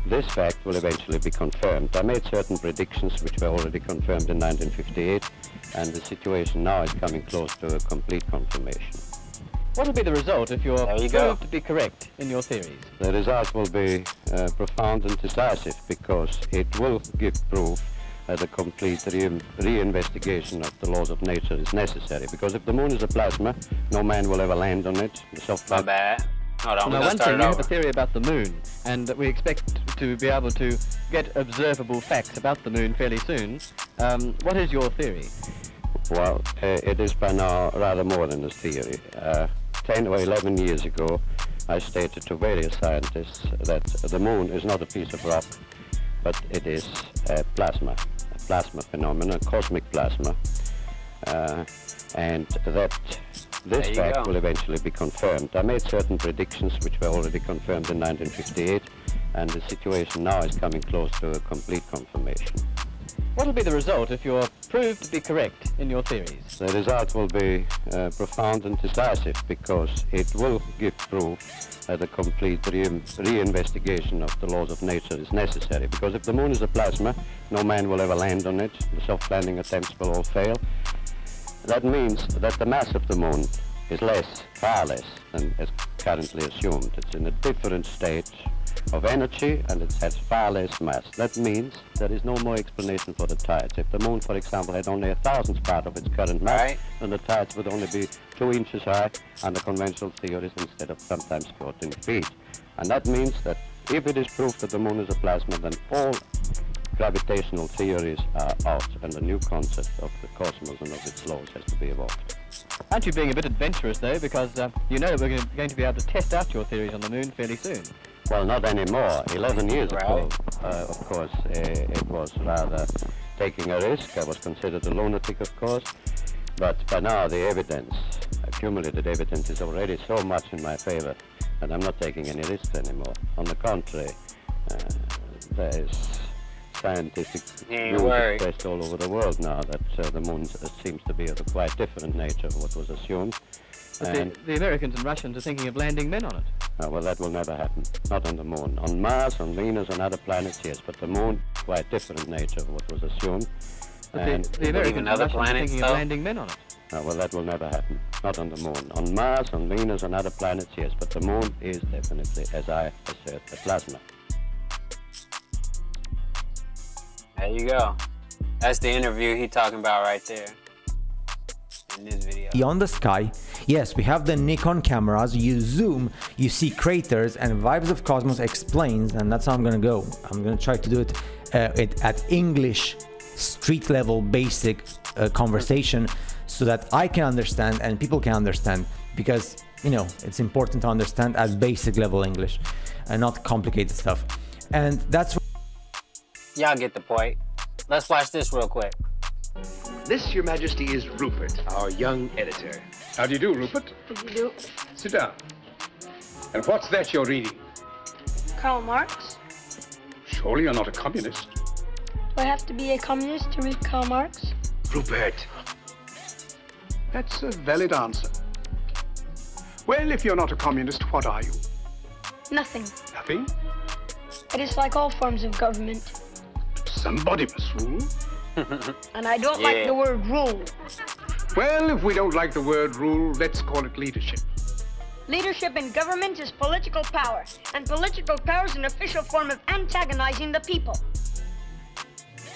this fact will eventually be confirmed. I made certain predictions which were already confirmed in 1958, and the situation now is coming close to a complete confirmation. What will be the result if you're proved to be correct in your theories? The result will be profound and decisive, because it will give proof that a complete reinvestigation of the laws of nature is necessary. Because if the moon is a plasma, no man will ever land on it. My bad. Hold on, now, one thing, you have a theory about the moon, and we expect to be able to get observable facts about the moon fairly soon. What is your theory? Well, it is by now rather more than a theory. 10 or 11 years ago, I stated to various scientists that the moon is not a piece of rock, but it is a plasma phenomenon, cosmic plasma, and that this fact will eventually be confirmed. I made certain predictions which were already confirmed in 1958, and the situation now is coming close to a complete confirmation. What will be the result if you're proved to be correct in your theories? The result will be profound and decisive, because it will give proof that a complete reinvestigation of the laws of nature is necessary. Because if the moon is a plasma, no man will ever land on it. The soft landing attempts will all fail. That means that the mass of the moon is far less than is currently assumed. It's in a different state of energy, and it has far less mass. That means there is no more explanation for the tides. If the moon, for example, had only 1,000th part of its current mass, then the tides would only be 2 inches high under conventional theories instead of sometimes 14 feet. And that means that if it is proved that the moon is a plasma, then all gravitational theories are out, and a new concept of the cosmos and of its laws has to be evolved. Aren't you being a bit adventurous, though, because you know that we're going to be able to test out your theories on the moon fairly soon? Well, not anymore. 11 years ago, of course, it was rather taking a risk. I was considered a lunatic, of course. But by now, the evidence, accumulated evidence, is already so much in my favor that I'm not taking any risks anymore. On the contrary, there is scientific Ain't views worried. expressed all over the world now that the moon seems to be of a quite different nature from what was assumed. But And the Americans and Russians are thinking of landing men on it. well, that will never happen. Not on the moon. On Mars, on Venus, on other planets, yes, but the moon, quite different nature of what was assumed. But And the Americans and Russians are thinking of landing men on it. well, that will never happen. Not on the moon. On Mars, on Venus, on other planets, yes, but the moon is definitely, as I assert, a plasma. There you go. That's the interview he talking about right there in this video. Beyond the sky, yes, we have the Nikon cameras. You zoom, you see craters, and Vibes of Cosmos explains, and that's how I'm gonna go. I'm gonna try to do it at English, street level, basic conversation, so that I can understand and people can understand. Because it's important to understand at basic level English, and not complicated stuff. And that's. Y'all get the point. Let's watch this real quick. This, Your Majesty, is Rupert, our young editor. How do you do, Rupert? How do you do? Sit down. And what's that you're reading? Karl Marx? Surely you're not a communist. Do I have to be a communist to read Karl Marx? Rupert. That's a valid answer. Well, if you're not a communist, what are you? Nothing. Nothing? I dislike all forms of government. Somebody must rule. And I don't like the word rule. Well, if we don't like the word rule, let's call it leadership. Leadership in government is political power, and political power is an official form of antagonizing the people.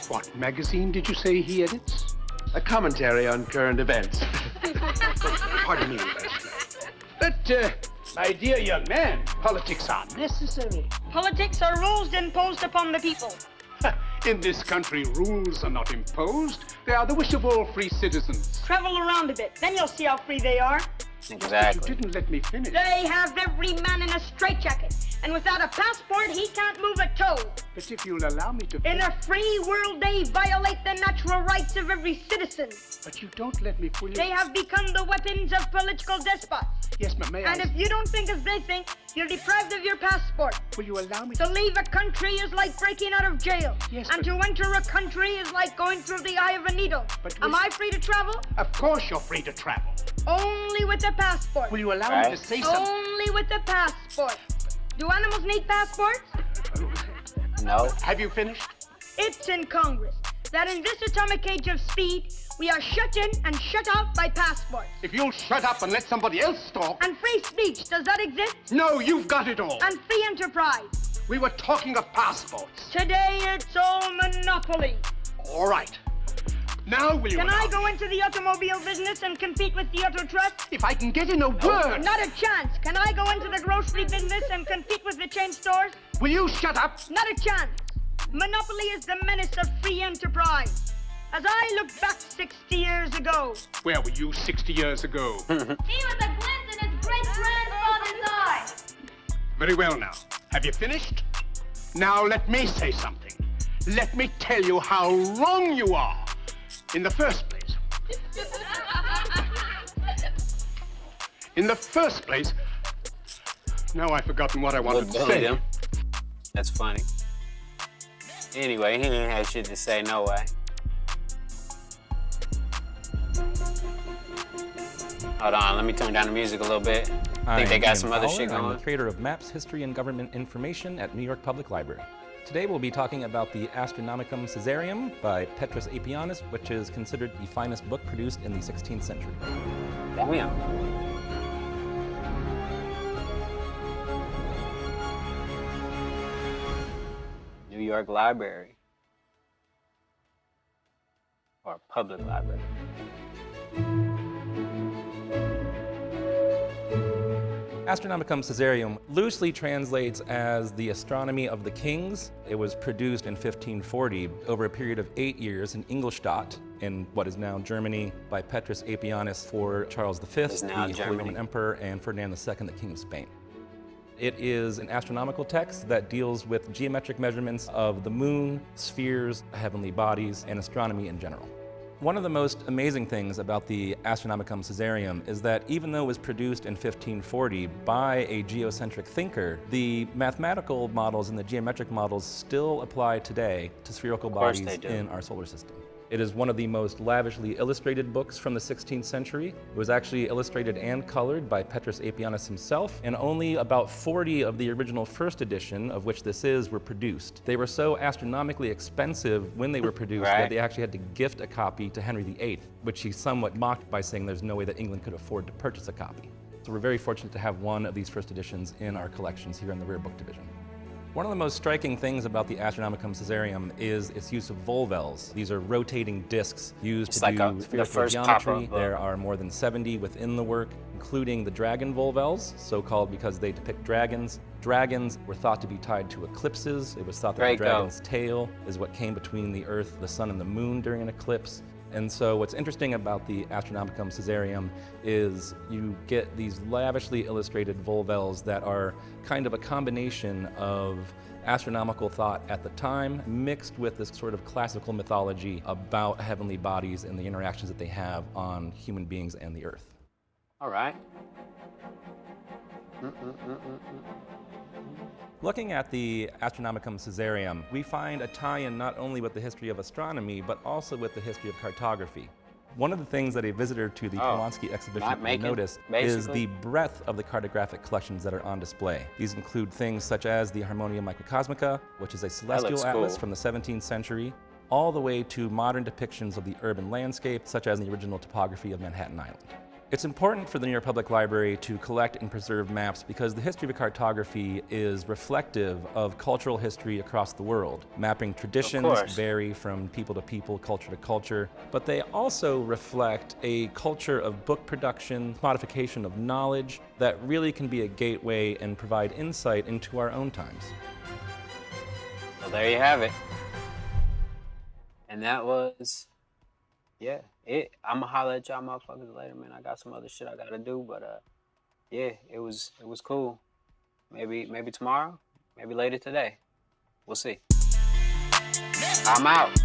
What magazine did you say he edits? A commentary on current events. Pardon me, Ambassador. But, my dear young man, politics are necessary. Politics are rules imposed upon the people. In this country, rules are not imposed. They are the wish of all free citizens. Travel around a bit, then you'll see how free they are. Exactly. But you didn't let me finish. They have every man in a straitjacket, and without a passport, he can't move a toe. But if you'll allow me to... In a free world, they violate the natural rights of every citizen. But you don't let me fully... They have become the weapons of political despots. Yes, but may I... And if you don't think as they think, you're deprived of your passport. Will you allow me to leave a country is like breaking out of jail. Yes, and to enter a country is like going through the eye of a needle. But am I free to travel? Of course you're free to travel. Only with a passport. Will you allow me to say something? Only with a passport. Do animals need passports? No. Have you finished? It's in Congress that in this atomic age of speed, we are shut in and shut out by passports. If you'll shut up and let somebody else talk... And free speech, does that exist? No, you've got it all. And free enterprise. We were talking of passports. Today it's all monopoly. All right. Now will you... Can I go into the automobile business and compete with the Auto Trust? If I can get in a word... Not a chance. Can I go into the grocery business and compete with the chain stores? Will you shut up? Not a chance. Monopoly is the menace of free enterprise. As I look back 60 years ago... Where were you 60 years ago? He was a glint in his great-grandfather's eye. Very well now. Have you finished? Now let me say something. Let me tell you how wrong you are. In the first place. In the first place... Now I've forgotten what I wanted to say. That's funny. Anyway, he didn't have shit to say, no way. Hold on, let me turn down the music a little bit. I think they got some other shit going. I'm the creator of Maps, History, and Government Information at New York Public Library. Today we'll be talking about the Astronomicum Caesarium by Petrus Apianus, which is considered the finest book produced in the 16th century. Damn. New York Library. Or Public Library. Astronomicum Caesarium loosely translates as the Astronomy of the Kings. It was produced in 1540 over a period of 8 years in Ingolstadt, in what is now Germany, by Petrus Apianus for Charles V, the Holy Roman Emperor, and Ferdinand II, the King of Spain. It is an astronomical text that deals with geometric measurements of the moon, spheres, heavenly bodies, and astronomy in general. One of the most amazing things about the Astronomicum Caesarium is that even though it was produced in 1540 by a geocentric thinker, the mathematical models and the geometric models still apply today to spherical bodies in our solar system. It is one of the most lavishly illustrated books from the 16th century. It was actually illustrated and colored by Petrus Apianus himself, and only about 40 of the original first edition, of which this is, were produced. They were so astronomically expensive when they were produced that they actually had to gift a copy to Henry VIII, which he somewhat mocked by saying there's no way that England could afford to purchase a copy. So we're very fortunate to have one of these first editions in our collections here in the Rare Book Division. One of the most striking things about the Astronomicum Caesarium is its use of volvels. These are rotating discs used to do spherical geometry. There are more than 70 within the work, including the dragon volvels, so-called because they depict dragons. Dragons were thought to be tied to eclipses. It was thought that the dragon's tail is what came between the Earth, the Sun, and the Moon during an eclipse. And so what's interesting about the Astronomicum Caesarium is you get these lavishly illustrated volvels that are kind of a combination of astronomical thought at the time mixed with this sort of classical mythology about heavenly bodies and the interactions that they have on human beings and the Earth. All right. Looking at the Astronomicum Caesarium, we find a tie-in not only with the history of astronomy, but also with the history of cartography. One of the things that a visitor to the Polanski exhibition will notice is the breadth of the cartographic collections that are on display. These include things such as the Harmonia Microcosmica, which is a celestial atlas from the 17th century, all the way to modern depictions of the urban landscape, such as the original topography of Manhattan Island. It's important for the New York Public Library to collect and preserve maps because the history of cartography is reflective of cultural history across the world. Mapping traditions vary from people to people, culture to culture, but they also reflect a culture of book production, modification of knowledge that really can be a gateway and provide insight into our own times. So there you have it. And that was, I'ma holler at y'all motherfuckers later, man. I got some other shit I gotta do, but yeah, it was cool. Maybe tomorrow, maybe later today. We'll see. I'm out.